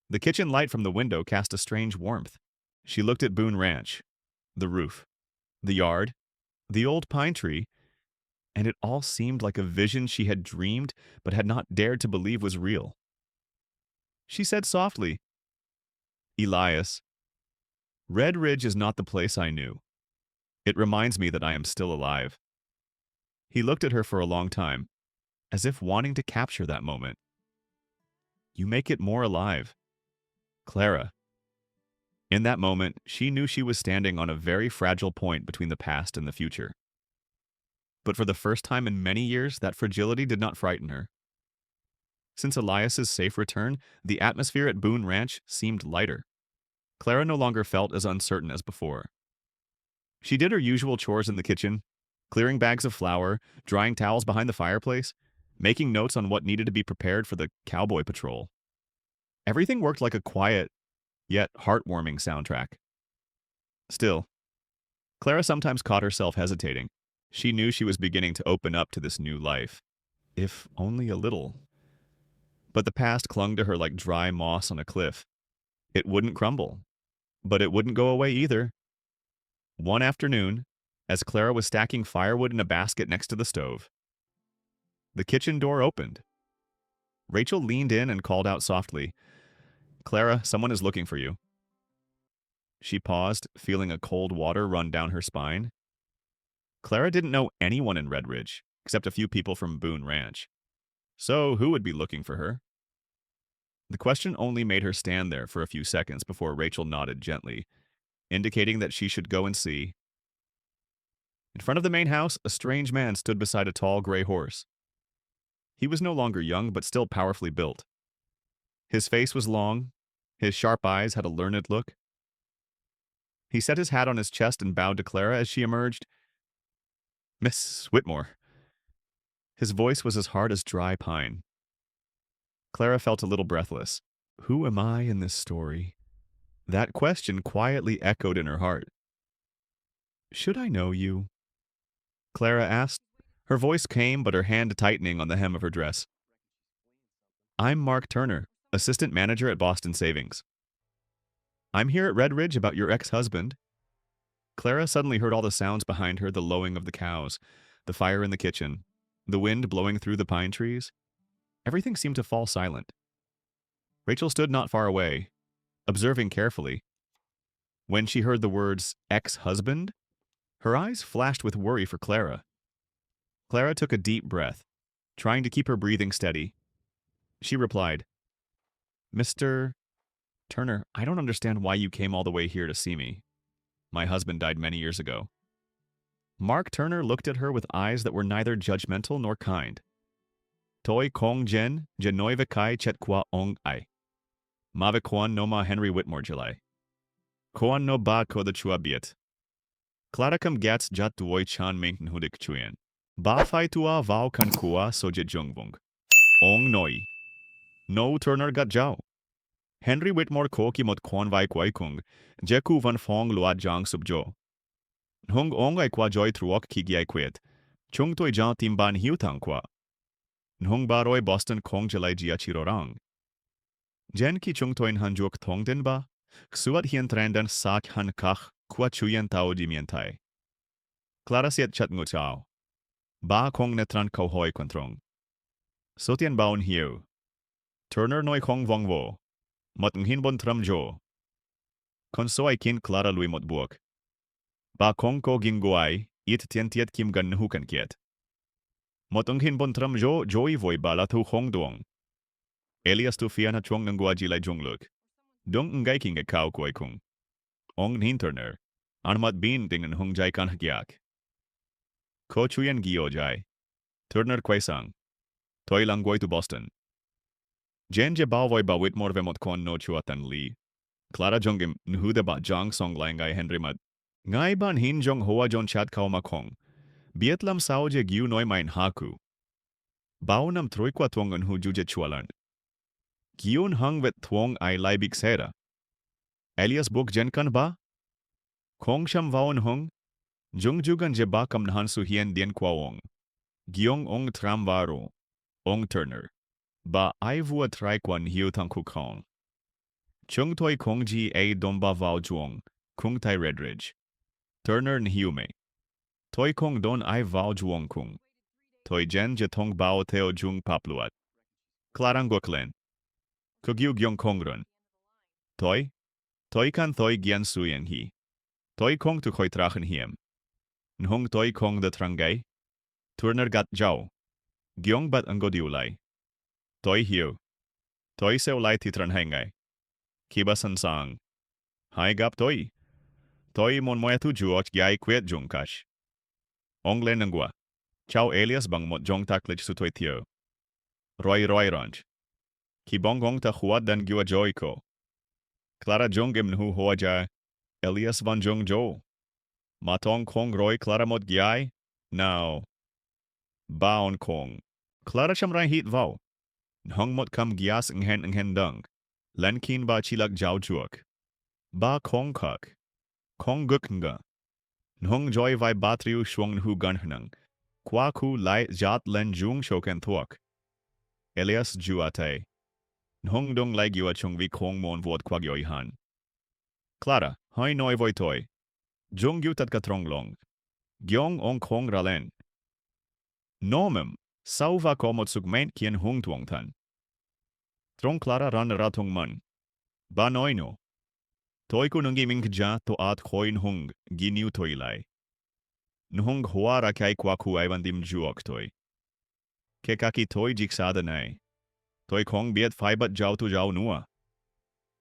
The kitchen light from the window cast a strange warmth. She looked at Boone Ranch, the roof, the yard, the old pine tree, and it all seemed like a vision she had dreamed but had not dared to believe was real. She said softly, Elias, Red Ridge is not the place I knew. It reminds me that I am still alive. He looked at her for a long time, as if wanting to capture that moment. You make it more alive. Clara. In that moment, she knew she was standing on a very fragile point between the past and the future. But for the first time in many years, that fragility did not frighten her. Since Elias's safe return, the atmosphere at Boone Ranch seemed lighter. Clara no longer felt as uncertain as before. She did her usual chores in the kitchen, clearing bags of flour, drying towels behind the fireplace, making notes on what needed to be prepared for the Cowboy patrol. Everything worked like a quiet, yet heartwarming soundtrack. Still, Clara sometimes caught herself hesitating. She knew she was beginning to open up to this new life, if only a little. But the past clung to her like dry moss on a cliff. It wouldn't crumble, but it wouldn't go away either. One afternoon, as Clara was stacking firewood in a basket next to the stove, the kitchen door opened. Rachel leaned in and called out softly, Clara, someone is looking for you. She paused, feeling a cold water run down her spine. Clara didn't know anyone in Red Ridge, except a few people from Boone Ranch. So who would be looking for her? The question only made her stand there for a few seconds before Rachel nodded gently, indicating that she should go and see. In front of the main house, a strange man stood beside a tall gray horse. He was no longer young, but still powerfully built. His face was long, his sharp eyes had a learned look. He set his hat on his chest and bowed to Clara as she emerged. Miss Whitmore. His voice was as hard as dry pine. Clara felt a little breathless. Who am I in this story? That question quietly echoed in her heart. Should I know you? Clara asked. Her voice came, but her hand tightening on the hem of her dress. I'm Mark Turner, assistant manager at Boston Savings. I'm here at Red Ridge about your ex-husband. Clara suddenly heard all the sounds behind her, the lowing of the cows, the fire in the kitchen, the wind blowing through the pine trees. Everything seemed to fall silent. Rachel stood not far away, observing carefully. When she heard the words ex-husband, her eyes flashed with worry for Clara. Clara took a deep breath, trying to keep her breathing steady. She replied, Mr. Turner, I don't understand why you came all the way here to see me. My husband died many years ago. Mark Turner looked at her with eyes that were neither judgmental nor kind. Toi kong jen, genoive kai chet kwa ong ai. Mave kwan no ma Henry Whitmore July. Koan no ba ko the chuabiet. Klarakam gats jat duoi chan mainten hudik chuyen. Ba fai tua vau kan kua soje jungvung. Ong noi. No Turner gat jau. Henry Whitmore ko ki mot kwan vai kwai kung. Jeku van fong luat jang subjo. Hung ong ai kwa joy truok ki giai kwet. Chung toi jan timban hiutang kwa. Nhung baroi Boston kong jalai jia chirorang. Jen ki chung toin hanjuk thong den ba. Ksuat hien trendan sak han kach kwa chuyen tao di mientai. Clara siet chat ngu chao. Ba kong netran ko hoi kontrong. Sotian baon hiu. Turner noi kong vong vo. Matng hin bon tram jo. Konso ai kin Clara lui mot buok. Ba kong ko ginguai, it tien tiet kim gan hukan kiet. Motong hin bon tram jo joi voi bala tu hong duong. Elias tu fian ha chuang ngua ji lai jung luk. Dung ngai king a Cowboy kung. Ong hin Turner. Anmat bin ding an hung jai kan hagyak. Ko chuyen gio jai. Turner kwesang. Toi lang goi to Boston. Jen je bao voi ba Whitmore ve mot kon no chuatan li. Clara jongim nhuda ba jang song lai ngai Henry mat. Ngai ban hin jong hoa jon chat kao makong. Bietlam sao je giu noi main haku. Bao nam troi kwa tuong an hu juje chualan. Giun hang vet tuong ai lai big sera. Elias Book jen kan ba? Kong sham vaon hung. Jung jugan je ba kam nahan su hien dien kwa ong. Giong ong tram varo. Ong Turner. Ba ai vua trai kwan hiu tang ku kong. Chung toi kong ji a domba vao juong. Kung tai redridge. Turner n hiu me. Toi kong don ai vao juong kung. Toi jen je tong bao teo jung papluat. Clarang goklen. Kugiu gyong kongrun. Toi? Toi kan toi gian suyang hi. Toi kong tu koi trachen hiem. Nhung toi kong de trangay. Turner gat jau. Gyong bat angodiulay. Toi hiu. Toi seo lai titran hengay. Kibasan sang. Hai gap toi. Toi mon moya tu juoch gyai kwet jungkash. Onglen nangwa. Chao Elias bang mot jong taklich su toi tio. Roy ranch. Kibong gong ta huad dan giwa joy ko. Clara jong im nhu hoaja. Elias van jong jo. Matong kong roy Clara mot gyai. Now. Baon kong. Clara shamrai hit vau. Nhong mot kam gias nghen dung. Lenkin ba chilak jau juok. Ba kong kak. Kong guk nga. Nhong joy vai batriu shuang hu ganhnang. Kwa ku lai jat len jung shoken thuak. Elias juate. Nhong dong lai giwa chung vi kong mon vot kwa gyoi han. Clara, hai noi voi toi. Jung yu tat katrong long. Gyong ong kong ralen. Nomem, sauva komot sugment kien hung tuong tan. Trong Clara ran ratung man. Ba noi no. Toi ku nungi ming kja to at koin hung, giniu toi lai. Nhung huara kai kwa ku aivan dim juok toi. Ke kaki toi jiksada nai. Toi kong biet faibat jau tu jau nua.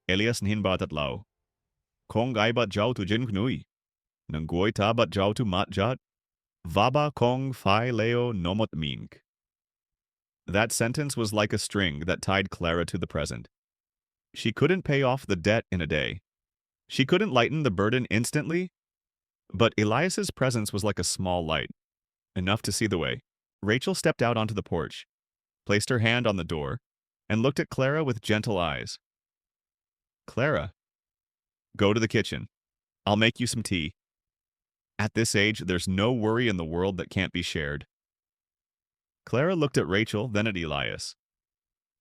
Elias nhin batat lau. Kong aibat jau tu jin knui. Nang goi tabat jau tu mat jat. Vaba kong fai leo nomot mink. That sentence was like a string that tied Clara to the present. She couldn't pay off the debt in a day. She couldn't lighten the burden instantly, but Elias's presence was like a small light, enough to see the way. Rachel stepped out onto the porch, placed her hand on the door, and looked at Clara with gentle eyes. Clara, go to the kitchen. I'll make you some tea. At this age, there's no worry in the world that can't be shared. Clara looked at Rachel, then at Elias.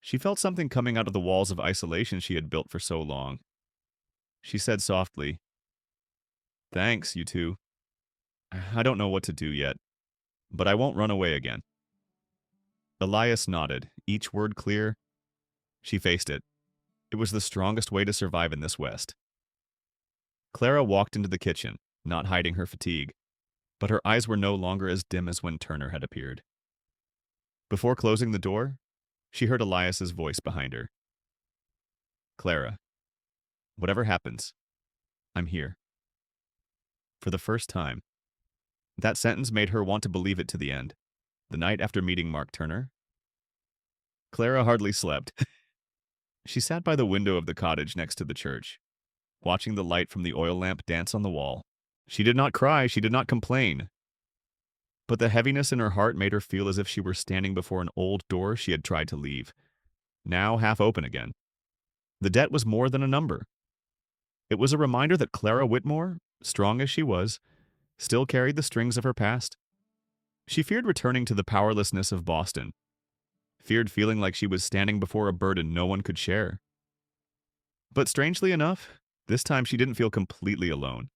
She felt something coming out of the walls of isolation she had built for so long. She said softly, "Thanks, you two. I don't know what to do yet, but I won't run away again." Elias nodded, each word clear. She faced it. It was the strongest way to survive in this West. Clara walked into the kitchen, not hiding her fatigue, but her eyes were no longer as dim as when Turner had appeared. Before closing the door, she heard Elias's voice behind her. "Clara, whatever happens, I'm here." For the first time. That sentence made her want to believe it to the end. The night after meeting Mark Turner, Clara hardly slept. She sat by the window of the cottage next to the church, watching the light from the oil lamp dance on the wall. She did not cry, she did not complain. But the heaviness in her heart made her feel as if she were standing before an old door she had tried to leave, now half open again. The debt was more than a number. It was a reminder that Clara Whitmore, strong as she was, still carried the strings of her past. She feared returning to the powerlessness of Boston, feared feeling like she was standing before a burden no one could share. But strangely enough, this time she didn't feel completely alone.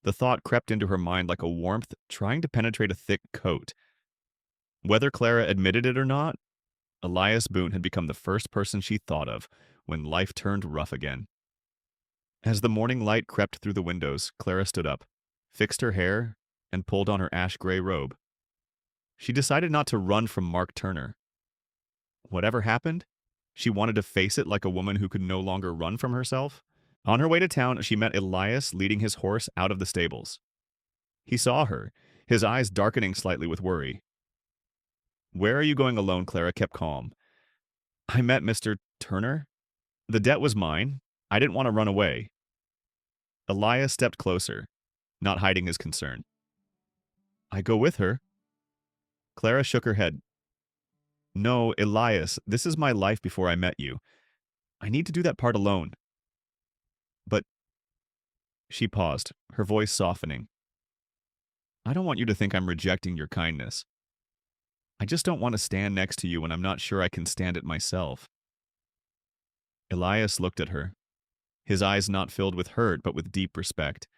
The thought crept into her mind like a warmth trying to penetrate a thick coat. Whether Clara admitted it or not, Elias Boone had become the first person she thought of when life turned rough again. As the morning light crept through the windows, Clara stood up, fixed her hair, and pulled on her ash-gray robe. She decided not to run from Mark Turner. Whatever happened, she wanted to face it like a woman who could no longer run from herself. On her way to town, she met Elias leading his horse out of the stables. He saw her, his eyes darkening slightly with worry. "Where are you going alone?" Clara kept calm. "I met Mr. Turner. The debt was mine. I didn't want to run away." Elias stepped closer, not hiding his concern. "I go with her." Clara shook her head. "No, Elias, this is my life before I met you. I need to do that part alone." "But—" She paused, her voice softening. "I don't want you to think I'm rejecting your kindness. I just don't want to stand next to you when I'm not sure I can stand it myself." Elias looked at her, his eyes not filled with hurt but with deep respect.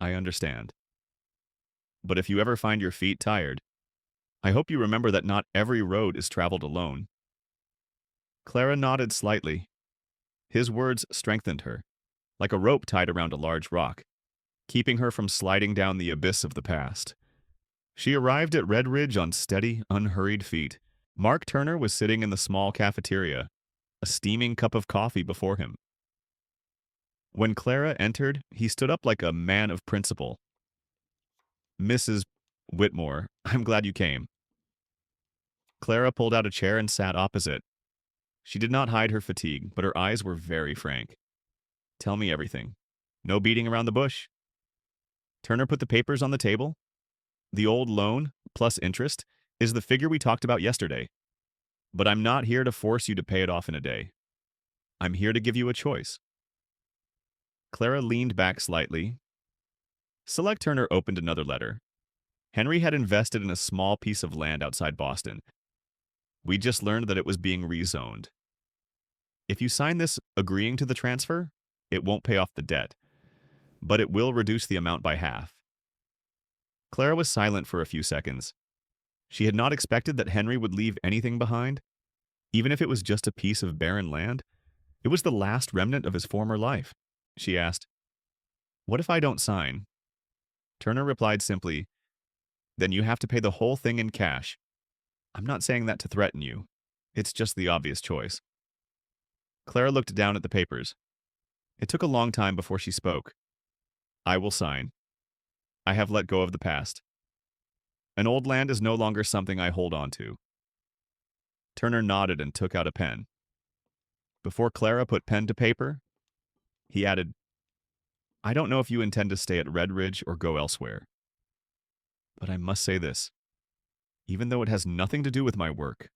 "I understand. But if you ever find your feet tired, I hope you remember that not every road is traveled alone." Clara nodded slightly. His words strengthened her, like a rope tied around a large rock, keeping her from sliding down the abyss of the past. She arrived at Red Ridge on steady, unhurried feet. Mark Turner was sitting in the small cafeteria, a steaming cup of coffee before him. When Clara entered, he stood up like a man of principle. "Mrs. Whitmore, I'm glad you came." Clara pulled out a chair and sat opposite. She did not hide her fatigue, but her eyes were very frank. "Tell me everything. No beating around the bush." Turner put the papers on the table. "The old loan, plus interest, is the figure we talked about yesterday. But I'm not here to force you to pay it off in a day. I'm here to give you a choice." Clara leaned back slightly. Select Turner opened another letter. Henry had invested in a small piece of land outside Boston. We just learned that it was being rezoned. If you sign this agreeing to the transfer, it won't pay off the debt, but it will reduce the amount by half. Clara was silent for a few seconds. She had not expected that Henry would leave anything behind, even if it was just a piece of barren land. It was the last remnant of his former life. She asked, "What if I don't sign?" Turner replied simply, "Then you have to pay the whole thing in cash. I'm not saying that to threaten you. It's just the obvious choice." Clara looked down at the papers. It took a long time before she spoke. "I will sign. I have let go of the past. An old land is no longer something I hold on to." Turner nodded and took out a pen. Before Clara put pen to paper, he added, "I don't know if you intend to stay at Red Ridge or go elsewhere. But I must say this, even though it has nothing to do with my work.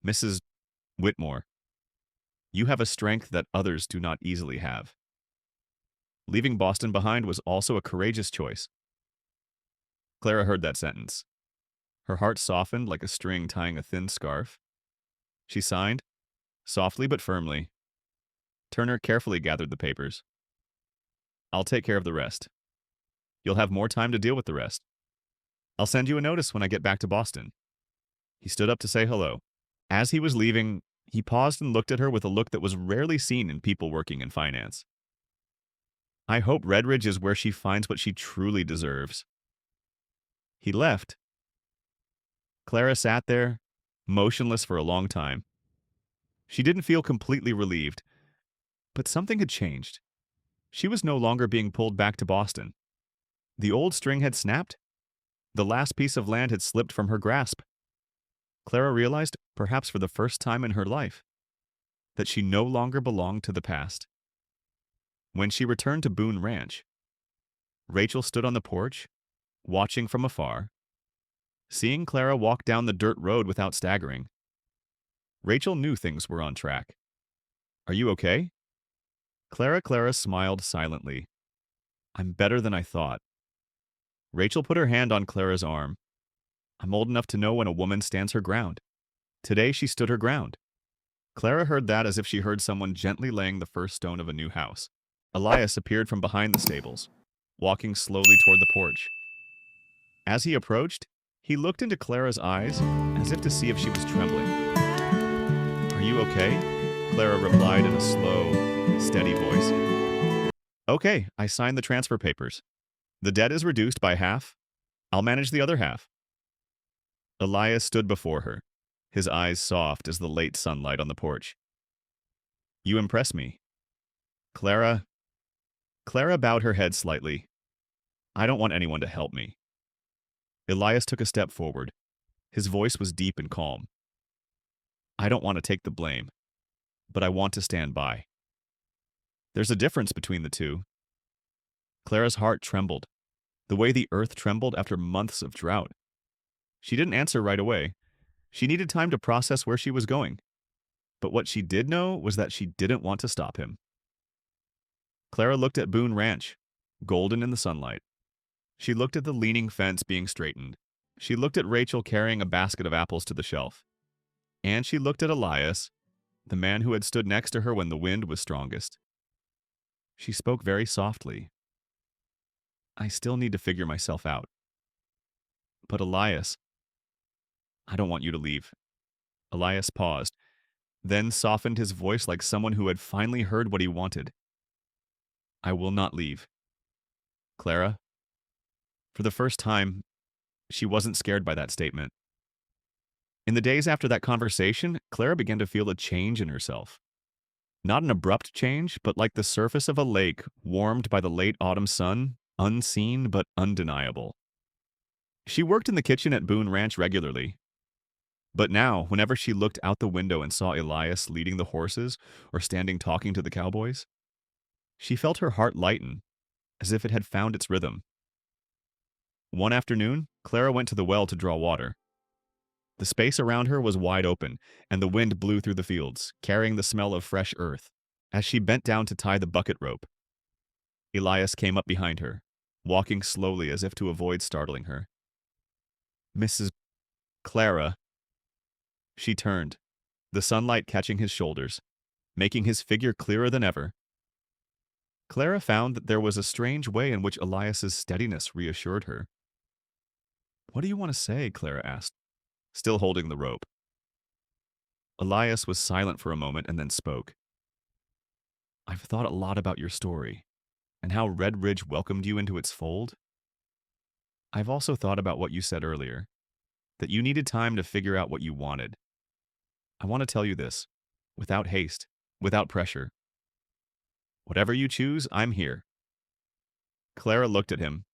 Mrs. Whitmore, you have a strength that others do not easily have. Leaving Boston behind was also a courageous choice." Clara heard that sentence. Her heart softened like a string tying a thin scarf. She signed, softly but firmly. Turner carefully gathered the papers. "I'll take care of the rest. You'll have more time to deal with the rest. I'll send you a notice when I get back to Boston." He stood up to say hello. As he was leaving, he paused and looked at her with a look that was rarely seen in people working in finance. "I hope Redridge is where she finds what she truly deserves." He left. Clara sat there, motionless for a long time. She didn't feel completely relieved, but something had changed. She was no longer being pulled back to Boston. The old string had snapped. The last piece of land had slipped from her grasp. Clara realized, perhaps for the first time in her life, that she no longer belonged to the past. When she returned to Boone Ranch, Rachel stood on the porch, watching from afar. Seeing Clara walk down the dirt road without staggering, Rachel knew things were on track. "Are you okay?" Clara smiled silently. "I'm better than I thought." Rachel put her hand on Clara's arm. "I'm old enough to know when a woman stands her ground. Today she stood her ground." Clara heard that as if she heard someone gently laying the first stone of a new house. Elias appeared from behind the stables, walking slowly toward the porch. As he approached, He looked into Clara's eyes as if to see if she was trembling. "Are you okay?" Clara replied in a slow, steady voice. "Okay, I signed the transfer papers. The debt is reduced by half. I'll manage the other half." Elias stood before her, his eyes soft as the late sunlight on the porch. "You impress me." Clara bowed her head slightly. "I don't want anyone to help me." Elias took a step forward. His voice was deep and calm. "I don't want to take the blame, but I want to stand by." There's a difference between the two. Clara's heart trembled, the way the earth trembled after months of drought. She didn't answer right away. She needed time to process where she was going. But what she did know was that she didn't want to stop him. Clara looked at Boone Ranch, golden in the sunlight. She looked at the leaning fence being straightened. She looked at Rachel carrying a basket of apples to the shelf. And she looked at Elias, the man who had stood next to her when the wind was strongest. She spoke very softly. "I still need to figure myself out. But Elias, I don't want you to leave." Elias paused, then softened his voice like someone who had finally heard what he wanted. "I will not leave." Clara, for the first time, she wasn't scared by that statement. In the days after that conversation, Clara began to feel a change in herself. Not an abrupt change, but like the surface of a lake warmed by the late autumn sun, unseen but undeniable. She worked in the kitchen at Boone Ranch regularly. But now, whenever she looked out the window and saw Elias leading the horses or standing talking to the cowboys, she felt her heart lighten, as if it had found its rhythm. One afternoon, Clara went to the well to draw water. The space around her was wide open, and the wind blew through the fields, carrying the smell of fresh earth. As she bent down to tie the bucket rope, Elias came up behind her, walking slowly as if to avoid startling her. "Mrs. Clara." She turned, the sunlight catching his shoulders, making his figure clearer than ever. Clara found that there was a strange way in which Elias's steadiness reassured her. "What do you want to say?" Clara asked, still holding the rope. Elias was silent for a moment and then spoke. "I've thought a lot about your story, and how Red Ridge welcomed you into its fold. I've also thought about what you said earlier, that you needed time to figure out what you wanted. I want to tell you this, without haste, without pressure. Whatever you choose, I'm here." Clara looked at him.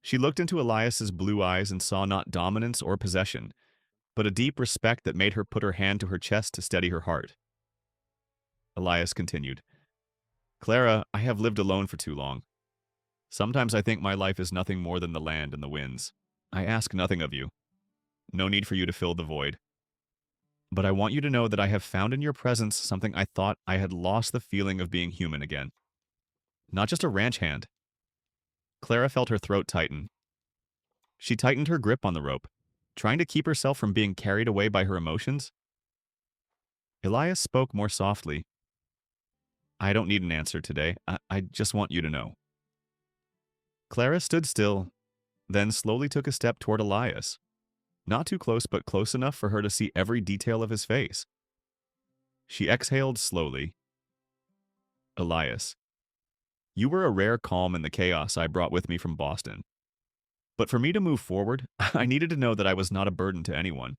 She looked into Elias's blue eyes and saw not dominance or possession, but a deep respect that made her put her hand to her chest to steady her heart. Elias continued, "Clara, I have lived alone for too long. Sometimes I think my life is nothing more than the land and the winds. I ask nothing of you. No need for you to fill the void. But I want you to know that I have found in your presence something I thought I had lost the feeling of being human again. Not just a ranch hand." Clara felt her throat tighten. She tightened her grip on the rope, trying to keep herself from being carried away by her emotions. Elias spoke more softly. "I don't need an answer today. I just want you to know." Clara stood still, then slowly took a step toward Elias. Not too close, but close enough for her to see every detail of his face. She exhaled slowly. "Elias, you were a rare calm in the chaos I brought with me from Boston. But for me to move forward, I needed to know that I was not a burden to anyone,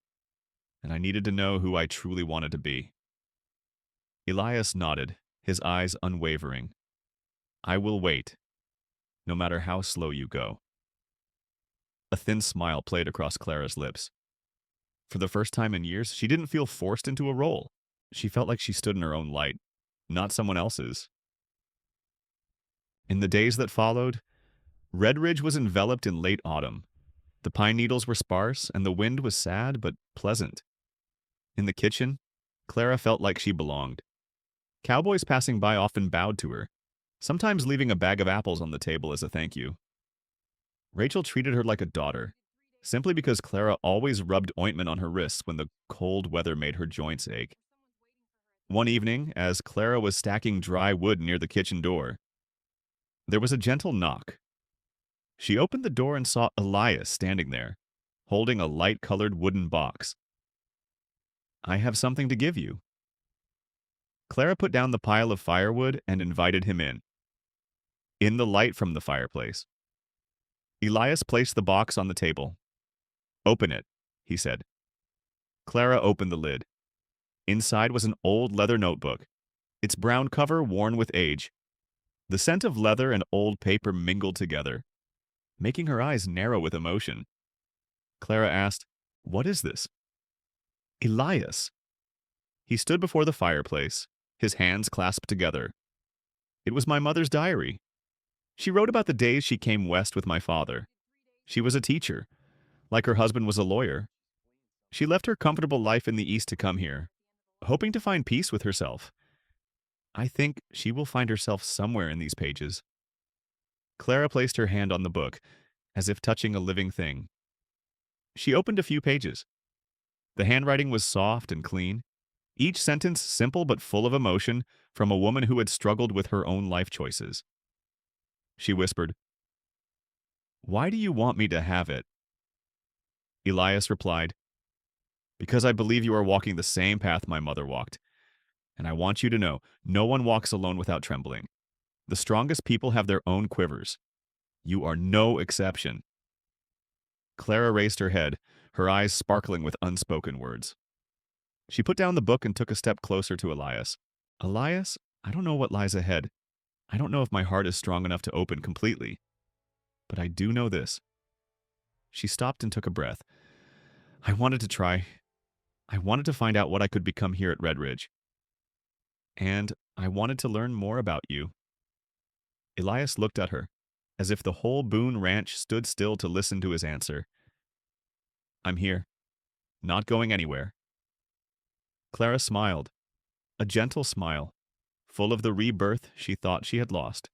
and I needed to know who I truly wanted to be." Elias nodded, his eyes unwavering. "I will wait, no matter how slow you go." A thin smile played across Clara's lips. For the first time in years, she didn't feel forced into a role. She felt like she stood in her own light, not someone else's. In the days that followed, Red Ridge was enveloped in late autumn. The pine needles were sparse, and the wind was sad but pleasant. In the kitchen, Clara felt like she belonged. Cowboys passing by often bowed to her, sometimes leaving a bag of apples on the table as a thank you. Rachel treated her like a daughter, simply because Clara always rubbed ointment on her wrists when the cold weather made her joints ache. One evening, as Clara was stacking dry wood near the kitchen door, there was a gentle knock. She opened the door and saw Elias standing there, holding a light-colored wooden box. "I have something to give you." Clara put down the pile of firewood and invited him in. In the light from the fireplace, Elias placed the box on the table. "Open it," he said. Clara opened the lid. Inside was an old leather notebook, its brown cover worn with age. The scent of leather and old paper mingled together, making her eyes narrow with emotion. Clara asked, "What is this?" "Elias." He stood before the fireplace, his hands clasped together. "It was my mother's diary. She wrote about the days she came west with my father. She was a teacher, like her husband was a lawyer. She left her comfortable life in the East to come here, hoping to find peace with herself. I think she will find herself somewhere in these pages." Clara placed her hand on the book, as if touching a living thing. She opened a few pages. The handwriting was soft and clean, each sentence simple but full of emotion from a woman who had struggled with her own life choices. She whispered, "Why do you want me to have it?" Elias replied, "Because I believe you are walking the same path my mother walked. And I want you to know, no one walks alone without trembling. The strongest people have their own quivers. You are no exception." Clara raised her head, her eyes sparkling with unspoken words. She put down the book and took a step closer to Elias. "Elias, I don't know what lies ahead. I don't know if my heart is strong enough to open completely. But I do know this." She stopped and took a breath. "I wanted to try. I wanted to find out what I could become here at Red Ridge. And I wanted to learn more about you." Elias looked at her, as if the whole Boone Ranch stood still to listen to his answer. "I'm here, not going anywhere." Clara smiled, a gentle smile, full of the rebirth she thought she had lost.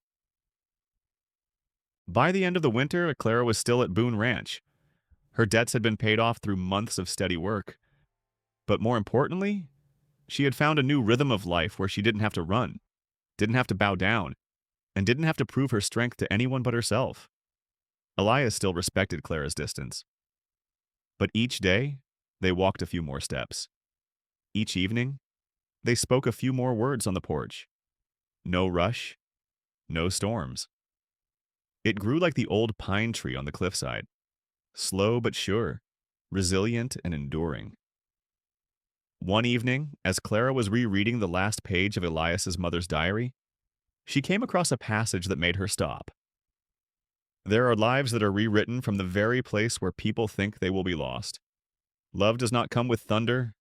By the end of the winter, Clara was still at Boone Ranch. Her debts had been paid off through months of steady work. But more importantly, she had found a new rhythm of life where she didn't have to run, didn't have to bow down, and didn't have to prove her strength to anyone but herself. Elias still respected Clara's distance. But each day, they walked a few more steps. Each evening, they spoke a few more words on the porch. No rush, no storms. It grew like the old pine tree on the cliffside, slow but sure, resilient and enduring. One evening, as Clara was rereading the last page of Elias's mother's diary, she came across a passage that made her stop. "There are lives that are rewritten from the very place where people think they will be lost. Love does not come with thunder,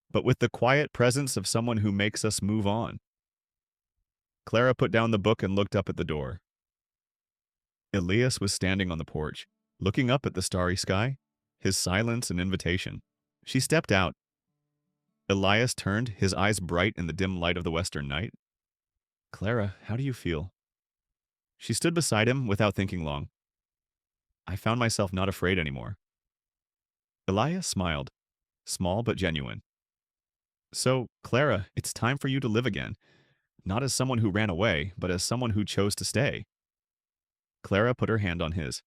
but with the quiet presence of someone who makes us move on." Clara put down the book and looked up at the door. Elias was standing on the porch, looking up at the starry sky, his silence an invitation. She stepped out. Elias turned, his eyes bright in the dim light of the western night. "Clara, how do you feel?" She stood beside him without thinking long. "I found myself not afraid anymore." Elias smiled, small but genuine. "So, Clara, it's time for you to live again, not as someone who ran away, but as someone who chose to stay." Clara put her hand on his.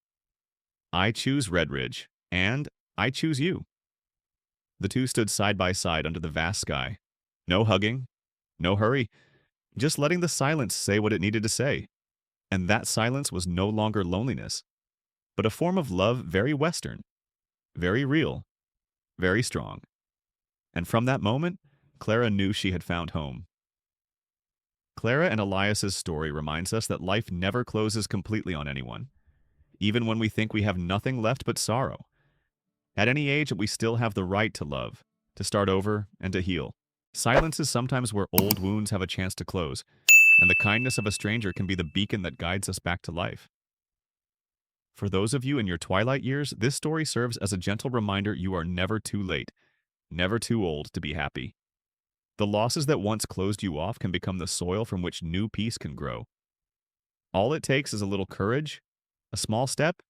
"I choose Red Ridge, and I choose you." The two stood side by side under the vast sky. No hugging, no hurry, just letting the silence say what it needed to say. And that silence was no longer loneliness, but a form of love very Western, very real, very strong. And from that moment, Clara knew she had found home. Clara and Elias's story reminds us that life never closes completely on anyone, even when we think we have nothing left but sorrow. At any age, we still have the right to love, to start over, and to heal. Silence is sometimes where old wounds have a chance to close, and the kindness of a stranger can be the beacon that guides us back to life. For those of you in your twilight years, this story serves as a gentle reminder you are never too late, never too old to be happy. The losses that once closed you off can become the soil from which new peace can grow. All it takes is a little courage, a small step,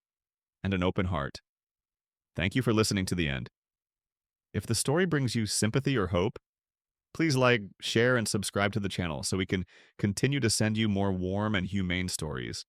and an open heart. Thank you for listening to the end. If the story brings you sympathy or hope, please like, share, and subscribe to the channel so we can continue to send you more warm and humane stories.